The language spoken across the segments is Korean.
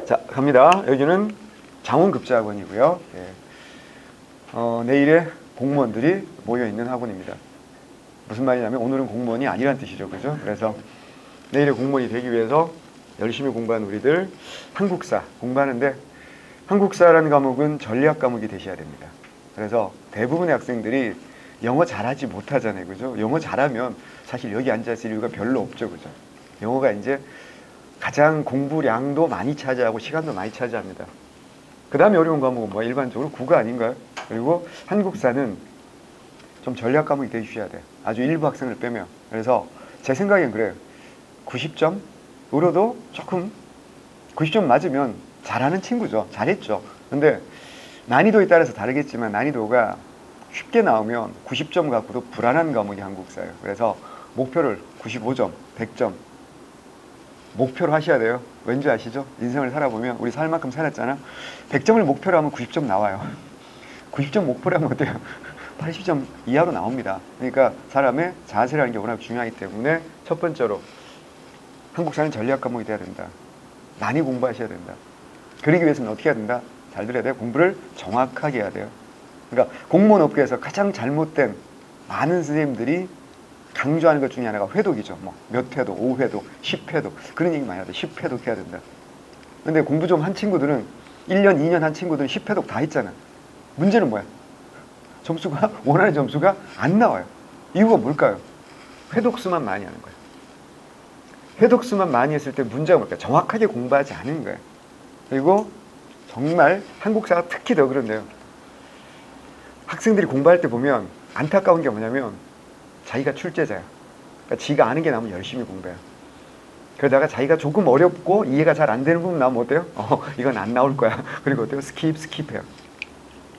자, 갑니다. 여기는 장원급제학원이고요. 내일에 공무원들이 모여있는 학원입니다. 무슨 말이냐면 오늘은 공무원이 아니란 뜻이죠. 그죠? 그래서 내일에 공무원이 되기 위해서 열심히 공부한 우리들 한국사 공부하는데, 한국사라는 과목은 전략 과목이 되셔야 됩니다. 그래서 대부분의 학생들이 영어 잘하지 못하잖아요. 그죠? 영어 잘하면 사실 여기 앉아있을 이유가 별로 없죠. 그죠? 영어가 이제 가장 공부량도 많이 차지하고 시간도 많이 차지합니다. 그 다음에 어려운 과목은 뭐 일반적으로 국어 아닌가요? 그리고 한국사는 좀 전략 과목이 되셔야 돼요. 아주 일부 학생을 빼면. 그래서 제 생각엔 그래요. 90점으로도 조금 90점 맞으면 잘하는 친구죠. 잘했죠. 근데 난이도에 따라서 다르겠지만 난이도가 쉽게 나오면 90점 갖고도 불안한 과목이 한국사예요. 그래서 목표를 95점, 100점 목표로 하셔야 돼요. 왠지 아시죠? 인생을 살아보면 우리 살 만큼 살았잖아. 100점을 목표로 하면 90점 나와요. 90점 목표로 하면 어때요? 80점 이하로 나옵니다. 그러니까 사람의 자세라는 게 워낙 중요하기 때문에 첫 번째로 한국사는 전략 과목이 돼야 된다. 많이 공부하셔야 된다. 그러기 위해서는 어떻게 해야 된다? 잘 들어야 돼요. 공부를 정확하게 해야 돼요. 그러니까 공무원 업계에서 가장 잘못된 많은 선생님들이 강조하는 것 중에 하나가 회독이죠. 뭐 몇 회독, 5회독, 10회독 그런 얘기 많이 하죠. 10회독 해야 된다. 근데 공부 좀 한 친구들은 1년, 2년 한 친구들은 10회독 다 했잖아. 문제는 뭐야? 점수가 원하는 점수가 안 나와요. 이유가 뭘까요? 회독수만 많이 하는 거예요. 회독수만 많이 했을 때 문제가 뭘까요? 정확하게 공부하지 않은 거예요. 그리고 정말 한국사가 특히 더 그런데요. 학생들이 공부할 때 보면 안타까운 게 뭐냐면 자기가 출제자야. 그러니까 지가 아는 게 나오면 열심히 공부해요. 그러다가 자기가 조금 어렵고 이해가 잘 안 되는 부분 나오면 어때요? 이건 안 나올 거야. 그리고 어때요? 스킵해요.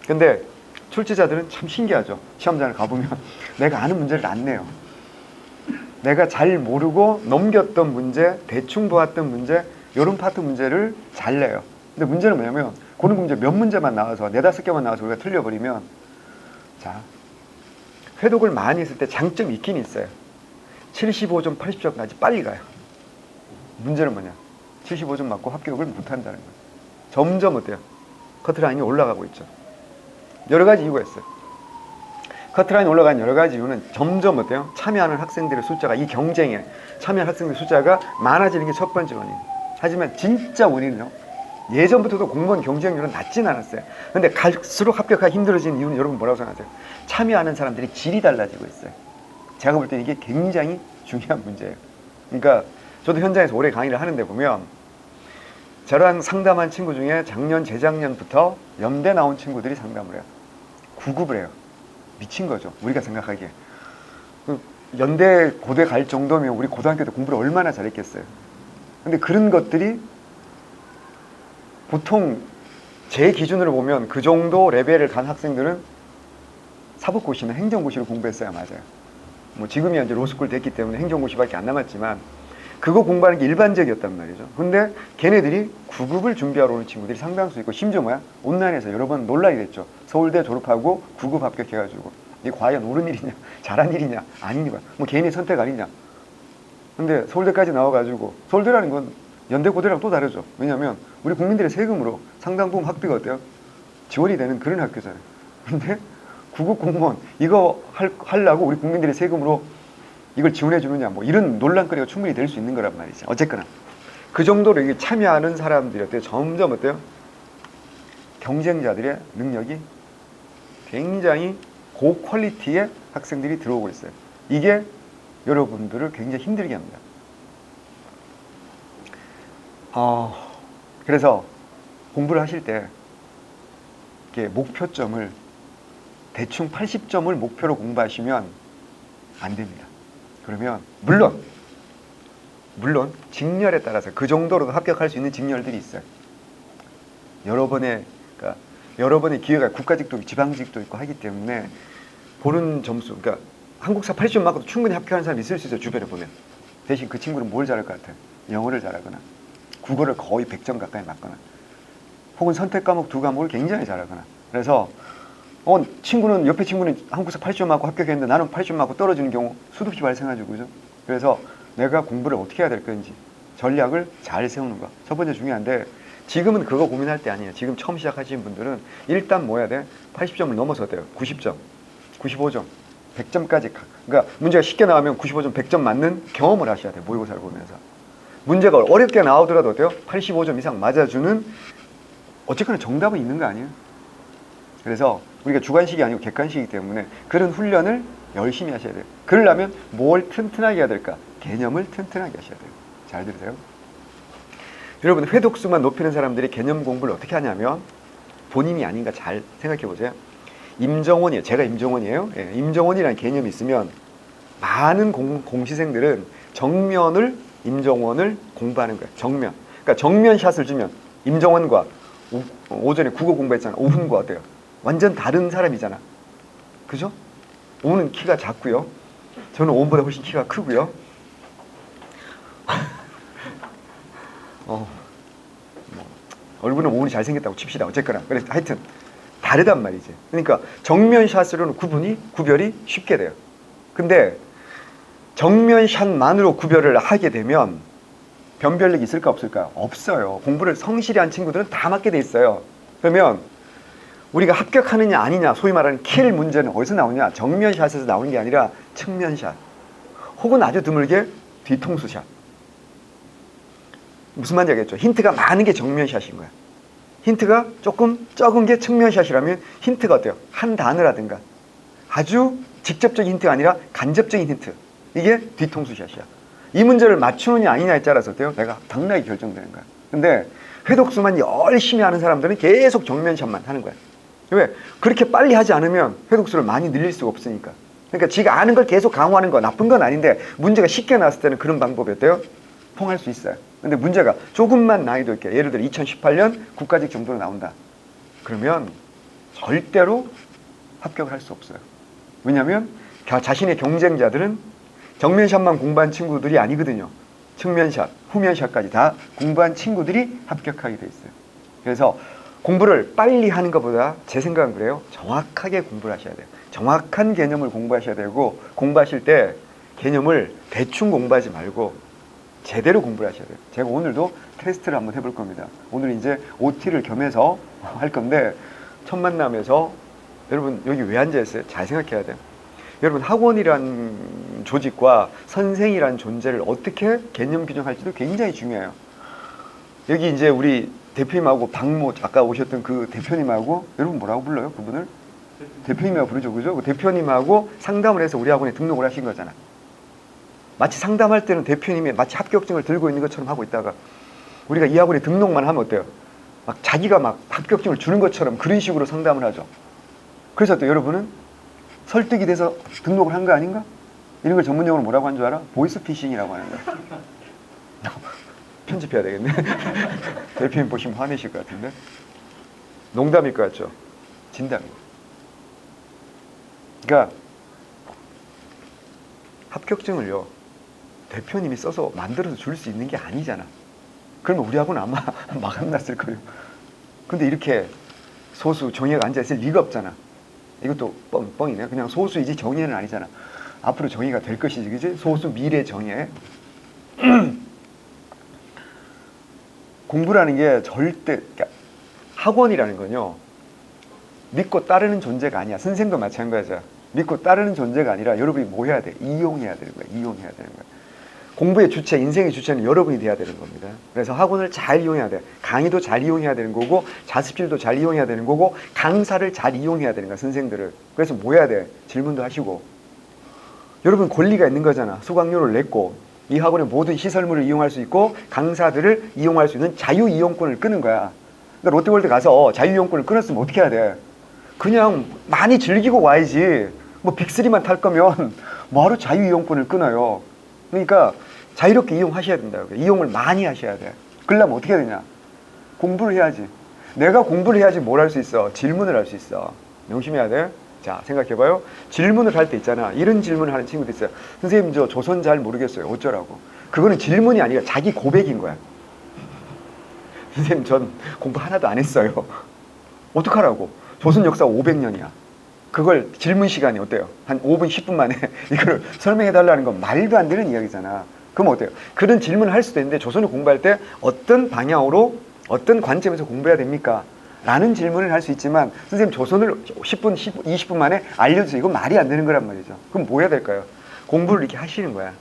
근데 출제자들은 참 신기하죠. 시험장을 가보면 내가 아는 문제를 안 내요. 내가 잘 모르고 넘겼던 문제, 대충 보았던 문제, 이런 파트 문제를 잘 내요. 근데 문제는 뭐냐면 그런 문제 몇 문제만 나와서 4-5개만 나와서 우리가 틀려버리면, 자, 회독을 많이 했을 때 장점이 있긴 있어요. 75점, 80점까지 빨리 가요. 문제는 뭐냐? 75점 맞고 합격을 못한다는 거예요. 점점 어때요? 커트라인이 올라가고 있죠. 여러 가지 이유가 있어요. 커트라인 올라간 여러 가지 이유는 점점 어때요? 참여하는 학생들의 숫자가, 이 경쟁에 참여하는 학생들의 숫자가 많아지는 게 첫 번째 원인. 하지만 진짜 원인은요, 예전부터도 공무원 경쟁률은 낮진 않았어요. 근데 갈수록 합격하기 힘들어지는 이유는 여러분 뭐라고 생각하세요? 참여하는 사람들의 질이 달라지고 있어요. 제가 볼 때 이게 굉장히 중요한 문제예요. 그러니까 저도 현장에서 오래 강의를 하는데 보면 저랑 상담한 친구 중에 작년, 재작년부터 연대 나온 친구들이 상담을 해요. 구급을 해요. 미친 거죠. 우리가 생각하기에. 연대, 고대 갈 정도면 우리 고등학교 때 공부를 얼마나 잘했겠어요. 근데 그런 것들이 보통 제 기준으로 보면 그 정도 레벨을 간 학생들은 사법고시나 행정고시를 공부했어야 맞아요. 뭐 지금이야 이제 로스쿨 됐기 때문에 행정고시밖에 안 남았지만 그거 공부하는 게 일반적이었단 말이죠. 근데 걔네들이 구급을 준비하러 오는 친구들이 상당수 있고, 심지어 뭐야? 온라인에서 여러 번 논란이 됐죠. 서울대 졸업하고 구급 합격해가지고 이게 과연 옳은 일이냐, 잘한 일이냐, 아니냐, 뭐 개인의 선택 아니냐. 근데 서울대까지 나와가지고, 서울대라는 건 연대 고대랑 또 다르죠. 왜냐하면 우리 국민들의 세금으로 상당 부분 학비가 어때요? 지원이 되는 그런 학교잖아요. 근데 구급 공무원 이거 하려고 우리 국민들의 세금으로 이걸 지원해 주느냐, 뭐 이런 논란거리가 충분히 될 수 있는 거란 말이죠. 어쨌거나 그 정도로 이게 참여하는 사람들이 어때요? 점점 어때요? 경쟁자들의 능력이 굉장히 고퀄리티의 학생들이 들어오고 있어요. 이게 여러분들을 굉장히 힘들게 합니다. 그래서 공부를 하실 때 이렇게 목표점을 대충 80점을 목표로 공부하시면 안 됩니다. 그러면 물론 직렬에 따라서 그 정도로도 합격할 수 있는 직렬들이 있어요. 여러 번의 기회가 국가직도 지방직도 있고 하기 때문에 보는 점수, 그러니까 한국사 80점 맞고도 충분히 합격하는 사람이 있을 수 있어요. 주변에 보면. 대신 그 친구는 뭘 잘할 것 같아요? 영어를 잘하거나 국어를 거의 100점 가까이 맞거나 혹은 선택 과목 2과목을 굉장히 잘하거나. 그래서 옆에 친구는 한국사 80점 맞고 합격했는데 나는 80점 맞고 떨어지는 경우 수도 없이 발생하죠. 그죠? 그래서 내가 공부를 어떻게 해야 될 건지, 전략을 잘 세우는 거. 첫 번째 중요한데 지금은 그거 고민할 때 아니에요. 지금 처음 시작하시는 분들은 일단 뭐 해야 돼? 80점을 넘어서 돼요. 90점, 95점, 100점까지. 그러니까 문제가 쉽게 나오면 95점, 100점 맞는 경험을 하셔야 돼요. 모의고사를 보면서. 문제가 어렵게 나오더라도 어때요? 85점 이상 맞아주는 어쨌거나 정답은 있는 거 아니에요? 그래서 우리가 주관식이 아니고 객관식이기 때문에 그런 훈련을 열심히 하셔야 돼요. 그러려면 뭘 튼튼하게 해야 될까? 개념을 튼튼하게 하셔야 돼요. 잘 들으세요. 여러분, 회독수만 높이는 사람들이 개념 공부를 어떻게 하냐면 본인이 아닌가 잘 생각해 보세요. 임정원이에요. 제가 임정원이에요. 예, 임정원이라는 개념이 있으면 많은 공시생들은 정면을 임정원을 공부하는 거예요. 정면. 그러니까 정면 샷을 주면 임정원과 오전에 국어 공부했잖아. 오훈과 어때요? 완전 다른 사람이잖아. 그죠? 오훈은 키가 작고요. 저는 오훈보다 훨씬 키가 크고요. 얼굴은 오훈이 잘생겼다고 칩시다. 어쨌거나. 그래서 하여튼 다르단 말이지. 그러니까 정면 샷으로는 구별이 쉽게 돼요. 근데 정면 샷만으로 구별을 하게 되면 변별력이 있을까 없을까? 없어요. 공부를 성실히 한 친구들은 다 맞게 돼 있어요. 그러면 우리가 합격하느냐 아니냐, 소위 말하는 킬 문제는 어디서 나오냐? 정면 샷에서 나오는 게 아니라 측면 샷, 혹은 아주 드물게 뒤통수 샷. 무슨 말인지 알겠죠? 힌트가 많은 게 정면 샷인 거야. 힌트가 조금 적은 게 측면 샷이라면 힌트가 어때요? 한 단어라든가 아주 직접적인 힌트가 아니라 간접적인 힌트, 이게 뒤통수 샷이야. 이 문제를 맞추느냐 아니냐에 따라서 어때요? 내가 당락이 결정되는 거야. 근데 회독수만 열심히 하는 사람들은 계속 정면 샷만 하는 거야. 왜? 그렇게 빨리 하지 않으면 회독수를 많이 늘릴 수가 없으니까. 그러니까 지가 아는 걸 계속 강화하는 거 나쁜 건 아닌데, 문제가 쉽게 나왔을 때는 그런 방법이 어때요? 통할 수 있어요. 근데 문제가 조금만 난이도 있게, 예를 들어 2018년 국가직 정도로 나온다. 그러면 절대로 합격을 할 수 없어요. 왜냐하면 자신의 경쟁자들은 정면샷만 공부한 친구들이 아니거든요. 측면샷, 후면샷까지 다 공부한 친구들이 합격하게 돼 있어요. 그래서 공부를 빨리 하는 것보다 제 생각은 그래요. 정확하게 공부를 하셔야 돼요. 정확한 개념을 공부하셔야 되고, 공부하실 때 개념을 대충 공부하지 말고 제대로 공부를 하셔야 돼요. 제가 오늘도 테스트를 한번 해볼 겁니다. 오늘 이제 OT를 겸해서 할 건데, 첫 만남에서 여러분 여기 왜 앉아 있어요? 잘 생각해야 돼요. 여러분, 학원이란 조직과 선생이란 존재를 어떻게 개념 규정할지도 굉장히 중요해요. 여기 이제 우리 대표님하고 박모, 아까 오셨던 그 대표님하고, 여러분 뭐라고 불러요? 그분을? 대표님이라고 부르죠. 그죠? 그 대표님하고 상담을 해서 우리 학원에 등록을 하신 거잖아. 마치 상담할 때는 대표님이 마치 합격증을 들고 있는 것처럼 하고 있다가 우리가 이 학원에 등록만 하면 어때요? 막 자기가 막 합격증을 주는 것처럼 그런 식으로 상담을 하죠. 그래서 또 여러분은 설득이 돼서 등록을 한 거 아닌가? 이런 걸 전문용어로 뭐라고 하는 줄 알아? 보이스피싱이라고 하는 거야. 편집해야 되겠네. 대표님 보시면 화내실 것 같은데. 농담일 것 같죠? 진담이에요. 그러니까 합격증을요, 대표님이 써서 만들어서 줄 수 있는 게 아니잖아. 그러면 우리 학원은 아마 마감났을 거예요. 근데 이렇게 소수 정예가 앉아있을 리가 없잖아. 이것도 뻥이네. 그냥 소수이지 정예는 아니잖아. 앞으로 정예가 될 것이지, 그지? 소수 미래 정예. 공부라는 게 절대, 그러니까 학원이라는 건요, 믿고 따르는 존재가 아니야. 선생도 마찬가지야. 믿고 따르는 존재가 아니라 여러분이 뭐 해야 돼? 이용해야 되는 거야. 이용해야 되는 거야. 공부의 주체, 인생의 주체는 여러분이 돼야 되는 겁니다. 그래서 학원을 잘 이용해야 돼. 강의도 잘 이용해야 되는 거고, 자습실도 잘 이용해야 되는 거고, 강사를 잘 이용해야 되는 거야, 선생들을. 그래서 뭐 해야 돼? 질문도 하시고. 여러분 권리가 있는 거잖아. 수강료를 냈고, 이 학원의 모든 시설물을 이용할 수 있고, 강사들을 이용할 수 있는 자유이용권을 끄는 거야. 그러니까 롯데월드 가서 자유이용권을 끊었으면 어떻게 해야 돼? 그냥 많이 즐기고 와야지. 뭐 빅3만 탈 거면 뭐하러 자유이용권을 끊어요. 그러니까 자유롭게 이용하셔야 된다고. 이용을 많이 하셔야 돼. 그러려면 어떻게 해야 되냐? 공부를 해야지. 내가 공부를 해야지 뭘 할 수 있어? 질문을 할 수 있어. 명심해야 돼. 자, 생각해봐요. 질문을 할 때 있잖아. 이런 질문을 하는 친구도 있어요. 선생님, 저 조선 잘 모르겠어요. 어쩌라고. 그거는 질문이 아니라 자기 고백인 거야. 선생님, 전 공부 하나도 안 했어요. 어떡하라고? 조선 역사 500년이야. 그걸 질문 시간이 어때요? 한 5분, 10분 만에 이걸 설명해달라는 건 말도 안 되는 이야기잖아. 그럼 어때요? 그런 질문을 할 수도 있는데 조선을 공부할 때 어떤 방향으로 어떤 관점에서 공부해야 됩니까? 라는 질문을 할 수 있지만 선생님 조선을 10분, 20분 만에 알려주세요. 이건 말이 안 되는 거란 말이죠. 그럼 뭐 해야 될까요? 공부를 이렇게 하시는 거야.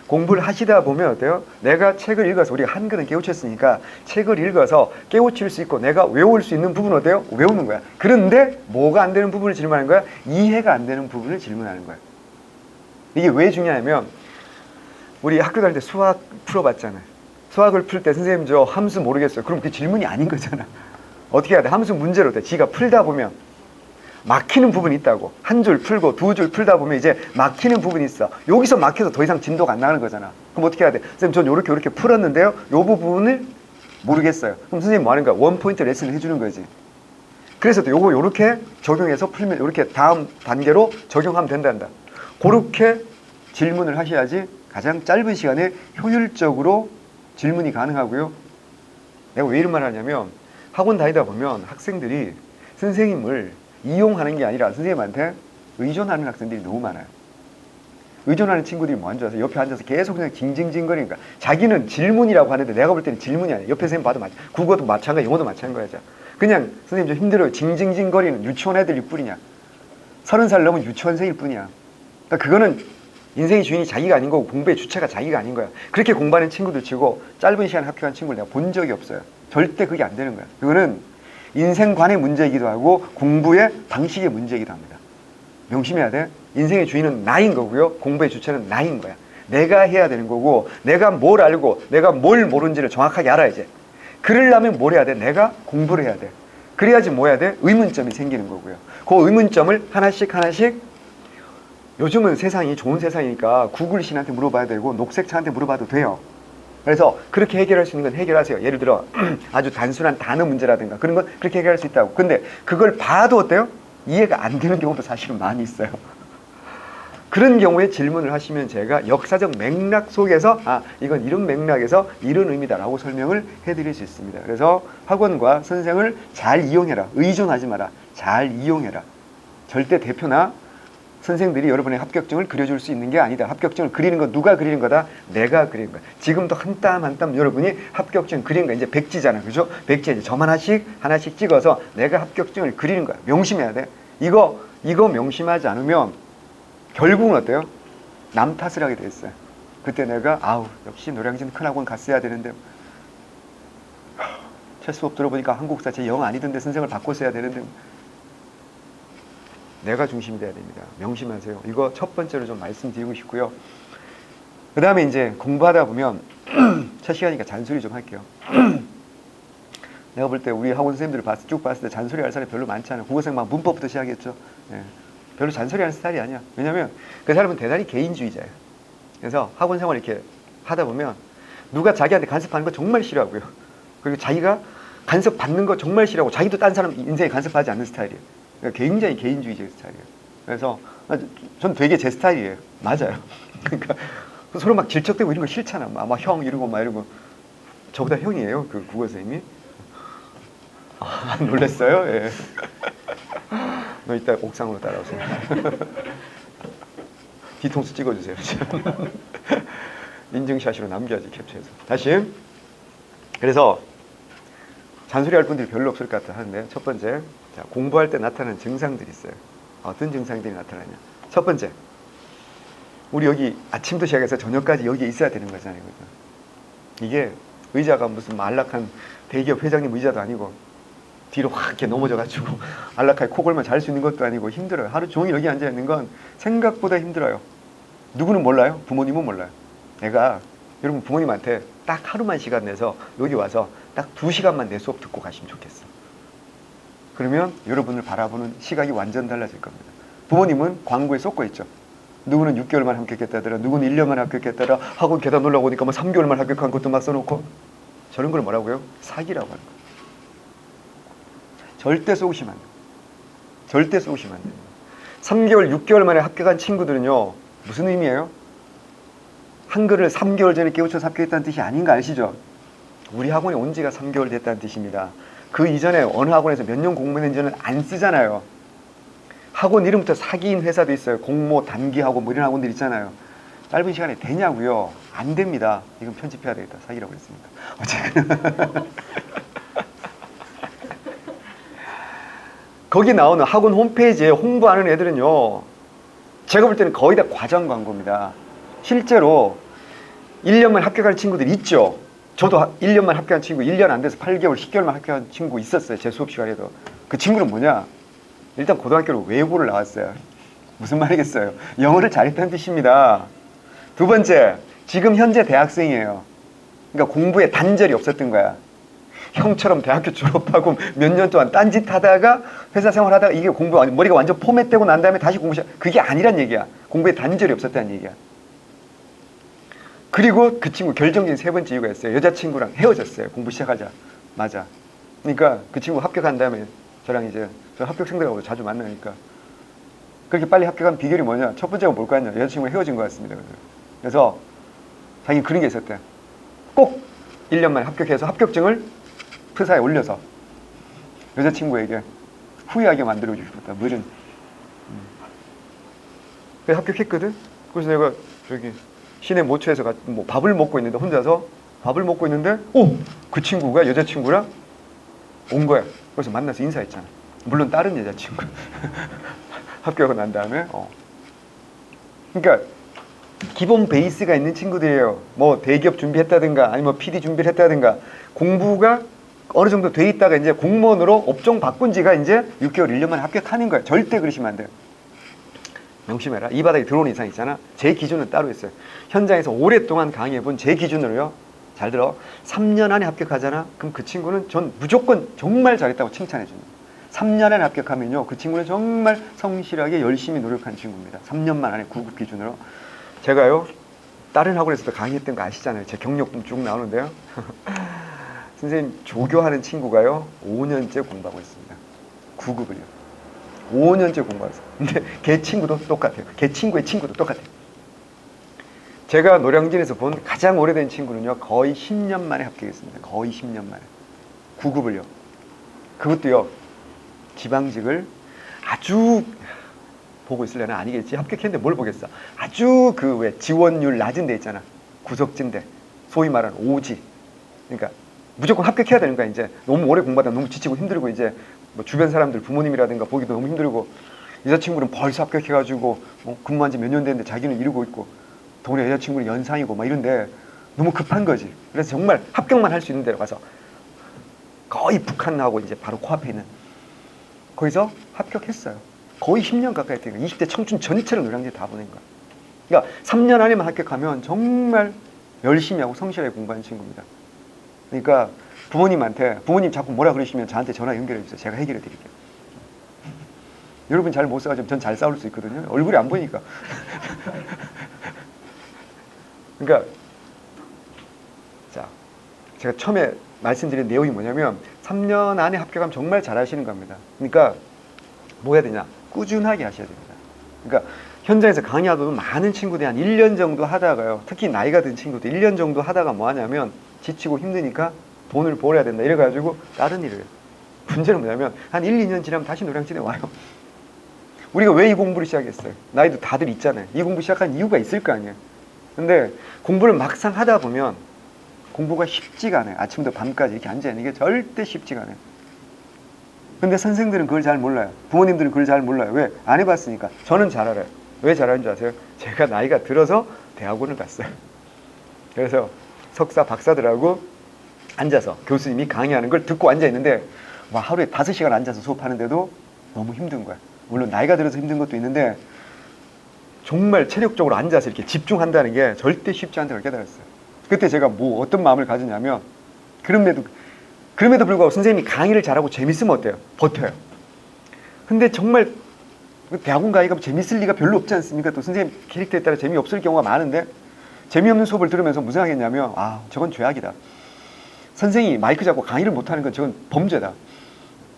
공부를 하시다 보면 어때요? 내가 책을 읽어서 우리가 한글은 깨우쳤으니까 책을 읽어서 깨우칠 수 있고 내가 외울 수 있는 부분은 어때요? 외우는 거야. 그런데 뭐가 안 되는 부분을 질문하는 거야? 이해가 안 되는 부분을 질문하는 거야. 이게 왜 중요하냐면 우리 학교 다닐 때 수학 풀어봤잖아요. 수학을 풀 때 선생님 저 함수 모르겠어요. 그럼 그게 질문이 아닌 거잖아. 어떻게 해야 돼? 함수 문제로 돼. 지가 풀다 보면 막히는 부분이 있다고. 한 줄 풀고 두 줄 풀다 보면 이제 막히는 부분이 있어. 여기서 막혀서 더 이상 진도가 안 나가는 거잖아. 그럼 어떻게 해야 돼? 선생님 전 요렇게 풀었는데요. 요 부분을 모르겠어요. 그럼 선생님 뭐 하는 거야? 원포인트 레슨을 해주는 거지. 그래서 또 요거 요렇게 적용해서 풀면 요렇게 다음 단계로 적용하면 된단다. 그렇게 질문을 하셔야지 가장 짧은 시간에 효율적으로 질문이 가능하고요. 내가 왜 이런 말을 하냐면 학원 다니다 보면 학생들이 선생님을 이용하는 게 아니라 선생님한테 의존하는 학생들이 너무 많아요. 의존하는 친구들이 뭐 안 좋아서 옆에 앉아서 계속 그냥 징징징거리니까 자기는 질문이라고 하는데 내가 볼 때는 질문이 아니에요. 옆에 선생님 봐도 국어도 마찬가지, 영어도 마찬가지야. 그냥 선생님 좀 힘들어요. 징징징거리는 유치원 애들일 뿐이냐. 30살 넘은 유치원생일 뿐이야. 그러니까 그거는 인생의 주인이 자기가 아닌 거고 공부의 주체가 자기가 아닌 거야. 그렇게 공부하는 친구들 치고 짧은 시간 학교 간 친구를 내가 본 적이 없어요. 절대 그게 안 되는 거야. 그거는 인생관의 문제이기도 하고 공부의 방식의 문제이기도 합니다. 명심해야 돼. 인생의 주인은 나인 거고요. 공부의 주체는 나인 거야. 내가 해야 되는 거고 내가 뭘 알고 내가 뭘 모르는지를 정확하게 알아야지. 그러려면 뭘 해야 돼? 내가 공부를 해야 돼. 그래야지 뭐 해야 돼? 의문점이 생기는 거고요. 그 의문점을 하나씩 요즘은 세상이 좋은 세상이니까 구글 신한테 물어봐야 되고 녹색차한테 물어봐도 돼요. 그래서 그렇게 해결할 수 있는 건 해결하세요. 예를 들어 아주 단순한 단어 문제라든가 그런 건 그렇게 해결할 수 있다고. 근데 그걸 봐도 어때요? 이해가 안 되는 경우도 사실은 많이 있어요. 그런 경우에 질문을 하시면 제가 역사적 맥락 속에서 이건 이런 맥락에서 이런 의미다라고 설명을 해드릴 수 있습니다. 그래서 학원과 선생을 잘 이용해라. 의존하지 마라. 잘 이용해라. 절대 대표나 선생들이 여러분의 합격증을 그려줄 수 있는 게 아니다. 합격증을 그리는 건 누가 그리는 거다? 내가 그리는 거야. 지금도 한 땀 한 땀 여러분이 합격증 그리는 거야. 이제 백지잖아. 그죠? 백지에 이제 점 하나씩 찍어서 내가 합격증을 그리는 거야. 명심해야 돼. 이거 명심하지 않으면 결국은 어때요? 남 탓을 하게 됐어요. 그때 내가 역시 노량진 큰 학원 갔어야 되는데 첫 수업 들어보니까 한국사 제 영 아니던데 선생을 바꿨어야 되는데 내가 중심이 돼야 됩니다. 명심하세요. 이거 첫 번째로 좀 말씀드리고 싶고요. 그 다음에 이제 공부하다 보면 첫 시간이니까 잔소리 좀 할게요. 내가 볼 때 우리 학원 선생님들을 쭉 봤을 때 잔소리 할 사람이 별로 많지 않아요. 국어생 막 문법부터 시작했죠. 예. 별로 잔소리 하는 스타일이 아니야. 왜냐면 그 사람은 대단히 개인주의자예요. 그래서 학원 생활 이렇게 하다 보면 누가 자기한테 간섭하는 거 정말 싫어하고요. 그리고 자기가 간섭 받는 거 정말 싫어하고 자기도 딴 사람 인생에 간섭하지 않는 스타일이에요. 그러니까 굉장히 개인주의적인 스타일이에요. 그래서 전 되게 제 스타일이에요. 맞아요. 그러니까 서로 막 질척대고 이런 거 싫잖아. 막 형 이러고 막 이러고. 저보다 형이에요. 그 국어 선생님이. 놀랬어요? 예. 너 이따 옥상으로 따라오세요. 뒤통수 찍어주세요. 인증샷으로 남겨야지 캡처해서. 다시. 그래서 잔소리할 분들이 별로 없을 것 같아 하는데 첫 번째, 자, 공부할 때 나타나는 증상들이 있어요. 어떤 증상들이 나타나냐? 첫 번째, 우리 여기 아침부터 시작해서 저녁까지 여기에 있어야 되는 거잖아요. 그죠? 이게 의자가 무슨 안락한 대기업 회장님 의자도 아니고 뒤로 확 이렇게 넘어져가지고 안락하게 코 골면 잘 수 있는 것도 아니고 힘들어요. 하루 종일 여기 앉아 있는 건 생각보다 힘들어요. 누구는 몰라요? 부모님은 몰라요. 내가 여러분 부모님한테 딱 하루만 시간 내서 여기 와서 딱 2시간만 내 수업 듣고 가시면 좋겠어. 그러면 여러분을 바라보는 시각이 완전 달라질 겁니다. 부모님은 광고에 쏟고 있죠. 누구는 6개월만 합격했다더라, 누구는 1년만 합격했다더라, 학원 계단 올라오니까 뭐 3개월만 합격한 것도 막 써놓고. 저런 걸 뭐라고요? 사기라고 하는 거예요. 절대 쏘시면 안 돼요. 절대 쏘시면 안 돼요. 3개월, 6개월 만에 합격한 친구들은요, 무슨 의미예요? 한글을 3개월 전에 깨우쳐서 합격했다는 뜻이 아닌 거 아시죠? 우리 학원에 온 지가 3개월 됐다는 뜻입니다. 그 이전에 어느 학원에서 몇 년 공부했는지는 안 쓰잖아요. 학원 이름부터 사기인 회사도 있어요. 공모, 단기학원 뭐 이런 학원들 있잖아요. 짧은 시간에 되냐고요? 안 됩니다. 이건 편집해야 되겠다. 사기라고 했습니다. 어쨌든 거기 나오는 학원 홈페이지에 홍보하는 애들은요, 제가 볼 때는 거의 다 과장 광고입니다. 실제로 1년만 합격한 친구들 있죠. 저도 1년만 합격한 친구, 1년 안 돼서 8개월, 10개월만 합격한 친구 있었어요. 제 수업 시간에도. 그 친구는 뭐냐? 일단 고등학교로 외고를 나왔어요. 무슨 말이겠어요? 영어를 잘했다는 뜻입니다. 두 번째, 지금 현재 대학생이에요. 그러니까 공부에 단절이 없었던 거야. 형처럼 대학교 졸업하고 몇 년 동안 딴짓 하다가 회사 생활하다가 이게 머리가 완전 포맷되고 난 다음에 다시 공부 시작. 그게 아니란 얘기야. 공부에 단절이 없었다는 얘기야. 그리고 그 친구 결정적인 세 번째 이유가 있어요. 여자친구랑 헤어졌어요. 공부 시작하자. 맞아. 그러니까 그 친구 합격한 다음에 저랑 이제 저 합격생들하고 자주 만나니까 그렇게 빨리 합격한 비결이 뭐냐? 첫 번째가 뭘까 하냐? 여자친구랑 헤어진 것 같습니다. 그래서 자기는 그런 게 있었대. 꼭 1년 만에 합격해서 합격증을 프사에 올려서 여자친구에게 후회하게 만들어주고 싶었다. 뭐 이런. 그래서 합격했거든? 그래서 내가 저기 시내 모처에서 뭐 밥을 먹고 있는데 혼자서 밥을 먹고 있는데 그 친구가 여자친구랑 온 거야. 그래서 만나서 인사했잖아. 물론 다른 여자친구. 합격하고 난 다음에 그러니까 기본 베이스가 있는 친구들이에요. 뭐 대기업 준비했다든가 아니면 뭐 PD 준비를 했다든가 공부가 어느 정도 돼 있다가 이제 공무원으로 업종 바꾼 지가 이제 6개월, 1년 만에 합격하는 거야. 절대 그러시면 안 돼요. 명심해라. 이 바닥에 들어오는 이상 있잖아. 제 기준은 따로 있어요. 현장에서 오랫동안 강의해본 제 기준으로요. 잘 들어. 3년 안에 합격하잖아. 그럼 그 친구는 전 무조건 정말 잘했다고 칭찬해 줍니다. 3년 안에 합격하면요. 그 친구는 정말 성실하게 열심히 노력한 친구입니다. 3년만 안에 9급 기준으로. 제가요. 다른 학원에서도 강의했던 거 아시잖아요. 제 경력도 쭉 나오는데요. 선생님 조교하는 친구가요. 5년째 공부하고 있습니다. 9급을요. 5년째 공부하세요. 근데 걔 친구도 똑같아요. 걔 친구의 친구도 똑같아요. 제가 노량진에서 본 가장 오래된 친구는요. 거의 10년 만에 합격했습니다. 거의 10년 만에. 9급을요. 그것도요. 지방직을 아주 보고 있으려나 아니겠지. 합격했는데 뭘 보겠어. 아주 그 왜 지원율 낮은 데 있잖아. 구석진데. 소위 말하는 오지. 그러니까 무조건 합격해야 되는 거야. 이제 너무 오래 공부하다 너무 지치고 힘들고 이제 뭐 주변 사람들 부모님이라든가 보기도 너무 힘들고 여자친구는 벌써 합격해가지고 근무한 지 몇 년 됐는데 자기는 이러고 있고 동네 여자친구는 연상이고 막 이런데 너무 급한 거지. 그래서 정말 합격만 할 수 있는 데로 가서 거의 북한하고 이제 바로 코앞에 있는 거기서 합격했어요. 거의 10년 가까이 했으니까 20대 청춘 전체를 노량진에 다 보낸 거야. 그러니까 3년 안에만 합격하면 정말 열심히 하고 성실하게 공부하는 친구입니다. 그러니까 부모님한테 부모님 자꾸 뭐라 그러시면 저한테 전화 연결해 주세요. 제가 해결해 드릴게요. 여러분 잘 못 싸우지만 전 잘 싸울 수 있거든요. 얼굴이 안 보이니까. 그러니까 자, 제가 처음에 말씀드린 내용이 뭐냐면 3년 안에 합격하면 정말 잘하시는 겁니다. 그러니까 뭐 해야 되냐? 꾸준하게 하셔야 됩니다. 그러니까 현장에서 강의하도 많은 친구들이 한 1년 정도 하다가요. 특히 나이가 든 친구들 1년 정도 하다가 뭐 하냐면 지치고 힘드니까 돈을 벌어야 된다 이래가지고 다른 일을 해요. 문제는 뭐냐면 한 1, 2년 지나면 다시 노량진에 와요. 우리가 왜 이 공부를 시작했어요? 나이도 다들 있잖아요. 이 공부 시작한 이유가 있을 거 아니에요. 근데 공부를 막상 하다 보면 공부가 쉽지가 않아요. 아침부터 밤까지 이렇게 앉아있는 게 절대 쉽지가 않아요. 근데 선생들은 그걸 잘 몰라요. 부모님들은 그걸 잘 몰라요. 왜? 안 해봤으니까. 저는 잘 알아요. 왜 잘하는 줄 아세요? 제가 나이가 들어서 대학원을 갔어요. 그래서 석사 박사들하고 앉아서 교수님이 강의하는 걸 듣고 앉아있는데 와, 하루에 5시간 앉아서 수업하는데도 너무 힘든 거야. 물론 나이가 들어서 힘든 것도 있는데 정말 체력적으로 앉아서 이렇게 집중한다는 게 절대 쉽지 않다는 걸 깨달았어요. 그때 제가 뭐 어떤 마음을 가지냐면 그럼에도 불구하고 선생님이 강의를 잘하고 재밌으면 어때요? 버텨요. 근데 정말 대학원 강의가 재밌을 리가 별로 없지 않습니까? 또 선생님 캐릭터에 따라 재미없을 경우가 많은데 재미없는 수업을 들으면서 무슨 하겠냐면 아, 저건 죄악이다. 선생님이 마이크 잡고 강의를 못하는 건 저건 범죄다.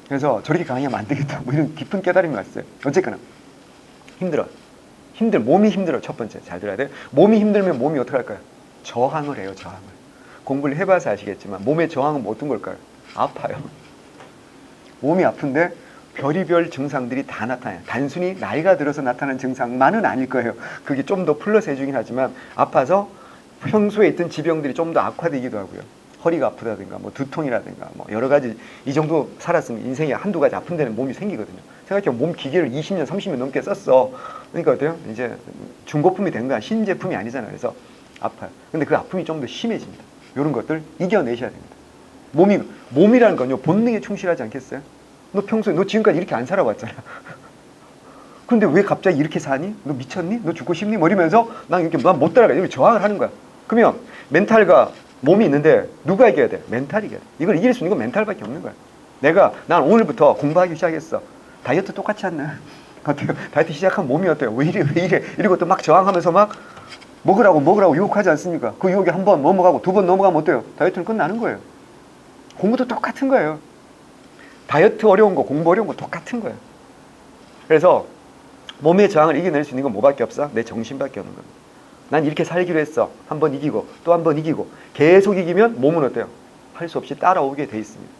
그래서 저렇게 강의하면 안 되겠다. 뭐 이런 깊은 깨달음이 왔어요. 어쨌거나 몸이 힘들어. 첫 번째 잘 들어야 돼요. 몸이 힘들면 몸이 어떻게 할까요? 저항을 해요. 저항을. 공부를 해봐서 아시겠지만 몸의 저항은 뭐 어떤 걸까요? 아파요. 몸이 아픈데 별의별 증상들이 다 나타나요. 단순히 나이가 들어서 나타나는 증상만은 아닐 거예요. 그게 좀 더 플러스 해주긴 하지만 아파서 평소에 있던 지병들이 좀 더 악화되기도 하고요. 허리가 아프다든가 뭐 두통이라든가 뭐 여러 가지 이 정도 살았으면 인생에 한두 가지 아픈 데는 몸이 생기거든요. 생각해보면 몸 기계를 20년, 30년 넘게 썼어. 그러니까 어때요? 이제 중고품이 된 거야. 신제품이 아니잖아요. 그래서 아파요. 근데 그 아픔이 좀 더 심해집니다. 이런 것들 이겨내셔야 됩니다. 몸이라는 건요, 본능에 충실하지 않겠어요? 너 평소에, 너 지금까지 이렇게 안 살아왔잖아. 근데 왜 갑자기 이렇게 사니? 너 미쳤니? 너 죽고 싶니? 뭐 이러면서 난 이렇게 난 못 따라가. 이렇게 저항을 하는 거야. 그러면 멘탈과 몸이 있는데 누가 이겨야 돼? 멘탈이 이겨야 돼. 이걸 이길 수 있는 건 멘탈밖에 없는 거야. 난 오늘부터 공부하기 시작했어. 다이어트 똑같이 않나? 어때요? 다이어트 시작한 몸이 어때요? 왜 이래? 이러고 또 막 저항하면서 막 먹으라고 유혹하지 않습니까? 그 유혹이 한 번 넘어가고 두 번 넘어가면 어때요? 다이어트는 끝나는 거예요. 공부도 똑같은 거예요. 다이어트 어려운 거, 공부 어려운 거 똑같은 거예요. 그래서 몸의 저항을 이겨낼 수 있는 건 뭐밖에 없어? 내 정신밖에 없는 겁니다. 난 이렇게 살기로 했어. 한 번 이기고 또 한 번 이기고 계속 이기면 몸은 어때요? 할 수 없이 따라오게 돼 있습니다.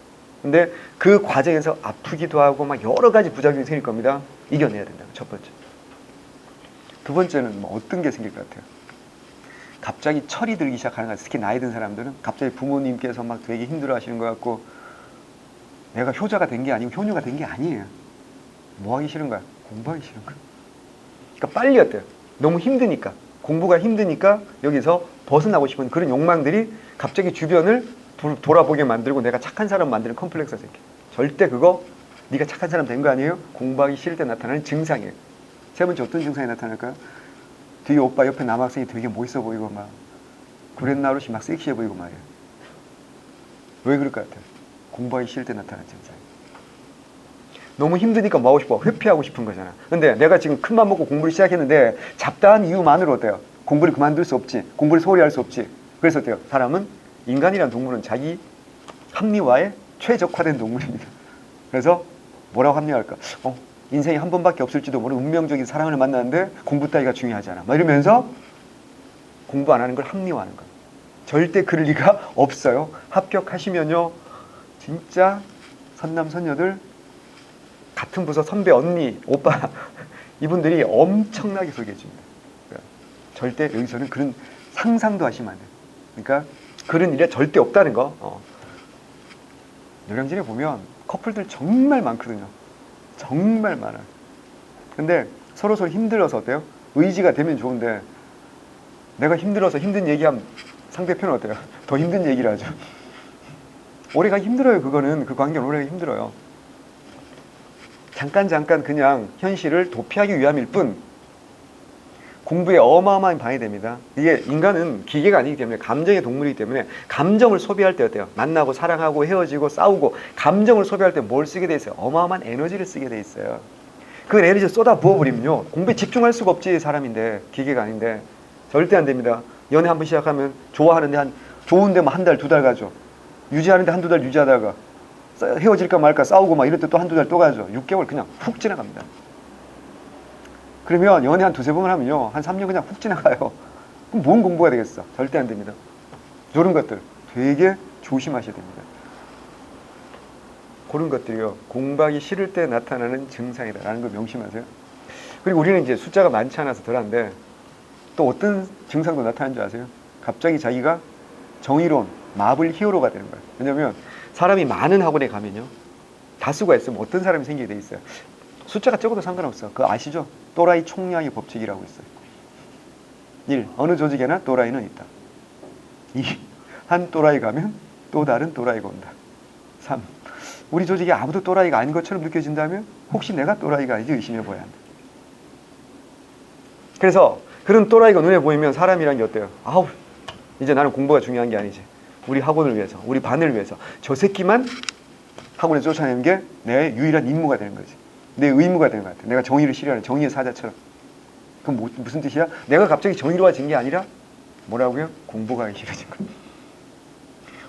근데 그 과정에서 아프기도 하고 막 여러 가지 부작용이 생길 겁니다. 이겨내야 된다. 첫 번째. 두 번째는 뭐 어떤 게 생길 것 같아요? 갑자기 철이 들기 시작하는 거야. 특히 나이 든 사람들은 갑자기 부모님께서 막 되게 힘들어 하시는 것 같고 내가 효자가 된 게 아니고 효녀가 된 게 아니에요. 뭐 하기 싫은 거야? 공부하기 싫은 거야. 그러니까 빨리 어때요? 너무 힘드니까. 공부가 힘드니까 여기서 벗어나고 싶은 그런 욕망들이 갑자기 주변을 돌아보게 만들고 내가 착한 사람 만드는 컴플렉스가 생겨. 절대 그거 네가 착한 사람 된 거 아니에요? 공부하기 싫을 때 나타나는 증상이에요. 세 번째 어떤 증상이 나타날까요? 뒤에 오빠 옆에 남학생이 되게 멋있어 보이고 막 구렛나루이 막 섹시해 보이고 말이에요. 왜 그럴 것 같아요? 공부하기 싫을 때 나타나는 증상. 너무 힘드니까 뭐 하고 싶어? 회피하고 싶은 거잖아. 근데 내가 지금 큰맘 먹고 공부를 시작했는데 잡다한 이유만으로 어때요? 공부를 그만둘 수 없지. 공부를 소홀히 할 수 없지. 그래서 어때요? 사람은 인간이라는 동물은 자기 합리화에 최적화된 동물입니다. 그래서 뭐라고 합리화할까? 인생이 한 번밖에 없을지도 모르는 운명적인 사랑을 만나는데 공부 따위가 중요하잖아. 막 이러면서 공부 안 하는 걸 합리화하는 거예요. 절대 그럴 리가 없어요. 합격하시면요. 진짜 선남선녀들 같은 부서 선배, 언니, 오빠 이분들이 엄청나게 소개해 줍니다. 절대 여기서는 그런 상상도 하시면 안 돼요. 그러니까 그런 일이 절대 없다는 거. 노량진에 보면 커플들 정말 많거든요. 정말 많아요. 근데 서로 힘들어서 어때요? 의지가 되면 좋은데 내가 힘들어서 힘든 얘기하면 상대편은 어때요? 더 힘든 얘기를 하죠. 오래 가기 힘들어요. 그거는 그 관계는 오래 가기 힘들어요. 잠깐 그냥 현실을 도피하기 위함일 뿐 공부에 어마어마한 방해됩니다. 이게 인간은 기계가 아니기 때문에 감정의 동물이기 때문에 감정을 소비할 때 어때요? 만나고 사랑하고 헤어지고 싸우고 감정을 소비할 때 뭘 쓰게 돼 있어요? 어마어마한 에너지를 쓰게 돼 있어요. 그 에너지를 쏟아 부어버리면요. 공부에 집중할 수가 없지. 사람인데 기계가 아닌데 절대 안 됩니다. 연애 한번 시작하면 좋아하는데 좋은데 뭐 한 달, 두 달 가죠. 유지하는데 한두 달 유지하다가 헤어질까 말까 싸우고 막 이럴 때 또 한두 달 또 가죠. 6개월 그냥 훅 지나갑니다. 그러면 연애 한 두세 번을 하면요. 한 3년 그냥 훅 지나가요. 그럼 뭔 공부가 되겠어? 절대 안 됩니다. 이런 것들 되게 조심하셔야 됩니다. 그런 것들이요. 공부하기 싫을 때 나타나는 증상이다라는 걸 명심하세요. 그리고 우리는 이제 숫자가 많지 않아서 덜한데 또 어떤 증상도 나타나는 줄 아세요? 갑자기 자기가 정의로운 마블 히어로가 되는 거예요. 왜냐면 사람이 많은 학원에 가면요. 다수가 있으면 어떤 사람이 생기게 돼 있어요. 숫자가 적어도 상관없어. 그거 아시죠? 또라이 총량의 법칙이라고 있어요. 1. 어느 조직에나 또라이는 있다. 2. 한 또라이 가면 또 다른 또라이가 온다. 3. 우리 조직에 아무도 또라이가 아닌 것처럼 느껴진다면 혹시 내가 또라이가 아닌지 의심해 봐야 한다. 그래서 그런 또라이가 눈에 보이면 사람이란 게 어때요? 아우, 이제 나는 공부가 중요한 게 아니지. 우리 학원을 위해서, 우리 반을 위해서 저 새끼만 학원에 쫓아내는 게 내 유일한 임무가 되는 거지. 내 의무가 되는 것 같아. 내가 정의를 실현하는 정의의 사자처럼. 그럼 무슨 뜻이야? 내가 갑자기 정의로워진 게 아니라 뭐라고요? 공부가 하기 싫어진 거야.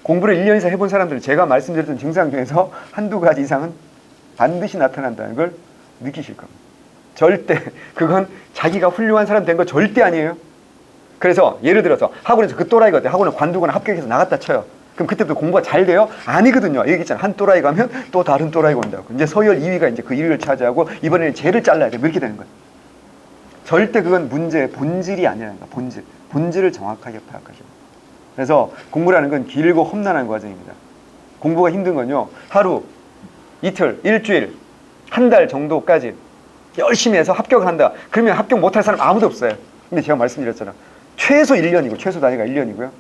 공부를 1년 이상 해본 사람들은 제가 말씀드렸던 증상 중에서 한두 가지 이상은 반드시 나타난다는 걸 느끼실 겁니다. 절대 그건 자기가 훌륭한 사람 된 거 절대 아니에요. 그래서 예를 들어서 학원에서 그 또라이가 학원을 관두거나 합격해서 나갔다 쳐요. 그럼 그때부터 공부가 잘 돼요? 아니거든요. 얘기했잖아. 한 또라이 가면 또 다른 또라이가 온다고. 이제 서열 2위가 이제 그 1위를 차지하고 이번에는 쟤를 잘라야 돼. 뭐 이렇게 되는 거야. 절대 그건 문제의 본질이 아니라는 거야. 본질을 정확하게 파악하시고. 그래서 공부라는 건 길고 험난한 과정입니다. 공부가 힘든 건요. 하루, 이틀, 일주일, 한 달 정도까지 열심히 해서 합격을 한다. 그러면 합격 못할 사람 아무도 없어요. 근데 제가 말씀드렸잖아. 최소 1년이고 최소 단위가 1년이고요.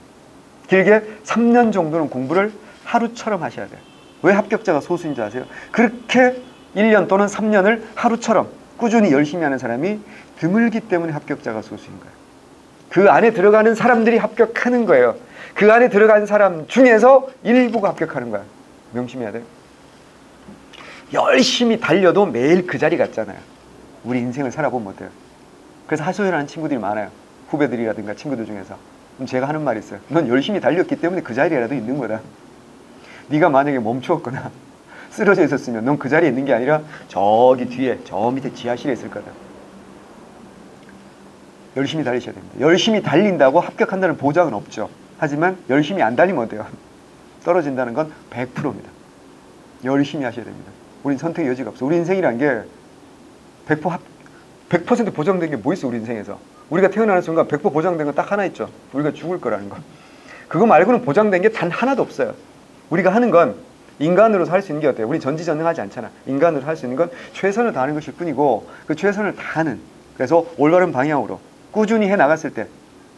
길게 3년 정도는 공부를 하루처럼 하셔야 돼요. 왜 합격자가 소수인 줄 아세요? 그렇게 1년 또는 3년을 하루처럼 꾸준히 열심히 하는 사람이 드물기 때문에 합격자가 소수인 거예요. 그 안에 들어가는 사람들이 합격하는 거예요. 그 안에 들어간 사람 중에서 일부가 합격하는 거야. 명심해야 돼요. 열심히 달려도 매일 그 자리 같잖아요. 우리 인생을 살아보면 어때요? 그래서 하소연하는 친구들이 많아요. 후배들이라든가 친구들 중에서. 그럼 제가 하는 말이 있어요. 넌 열심히 달렸기 때문에 그 자리에라도 있는 거다. 네가 만약에 멈추었거나 쓰러져 있었으면 넌 그 자리에 있는 게 아니라 저기 뒤에 저 밑에 지하실에 있을 거다. 열심히 달리셔야 됩니다. 열심히 달린다고 합격한다는 보장은 없죠. 하지만 열심히 안 달리면 어때요? 떨어진다는 건 100%입니다. 열심히 하셔야 됩니다. 우린 선택의 여지가 없어. 우리 인생이란 게 100% 보장된 게 뭐 있어, 우리 인생에서. 우리가 태어나는 순간 100% 보장된 건 딱 하나 있죠. 우리가 죽을 거라는 거. 그거 말고는 보장된 게 단 하나도 없어요. 우리가 하는 건 인간으로서 할 수 있는 게 어때요? 우리 전지전능하지 않잖아. 인간으로 할 수 있는 건 최선을 다하는 것일 뿐이고, 그 최선을 다하는, 그래서 올바른 방향으로 꾸준히 해 나갔을 때,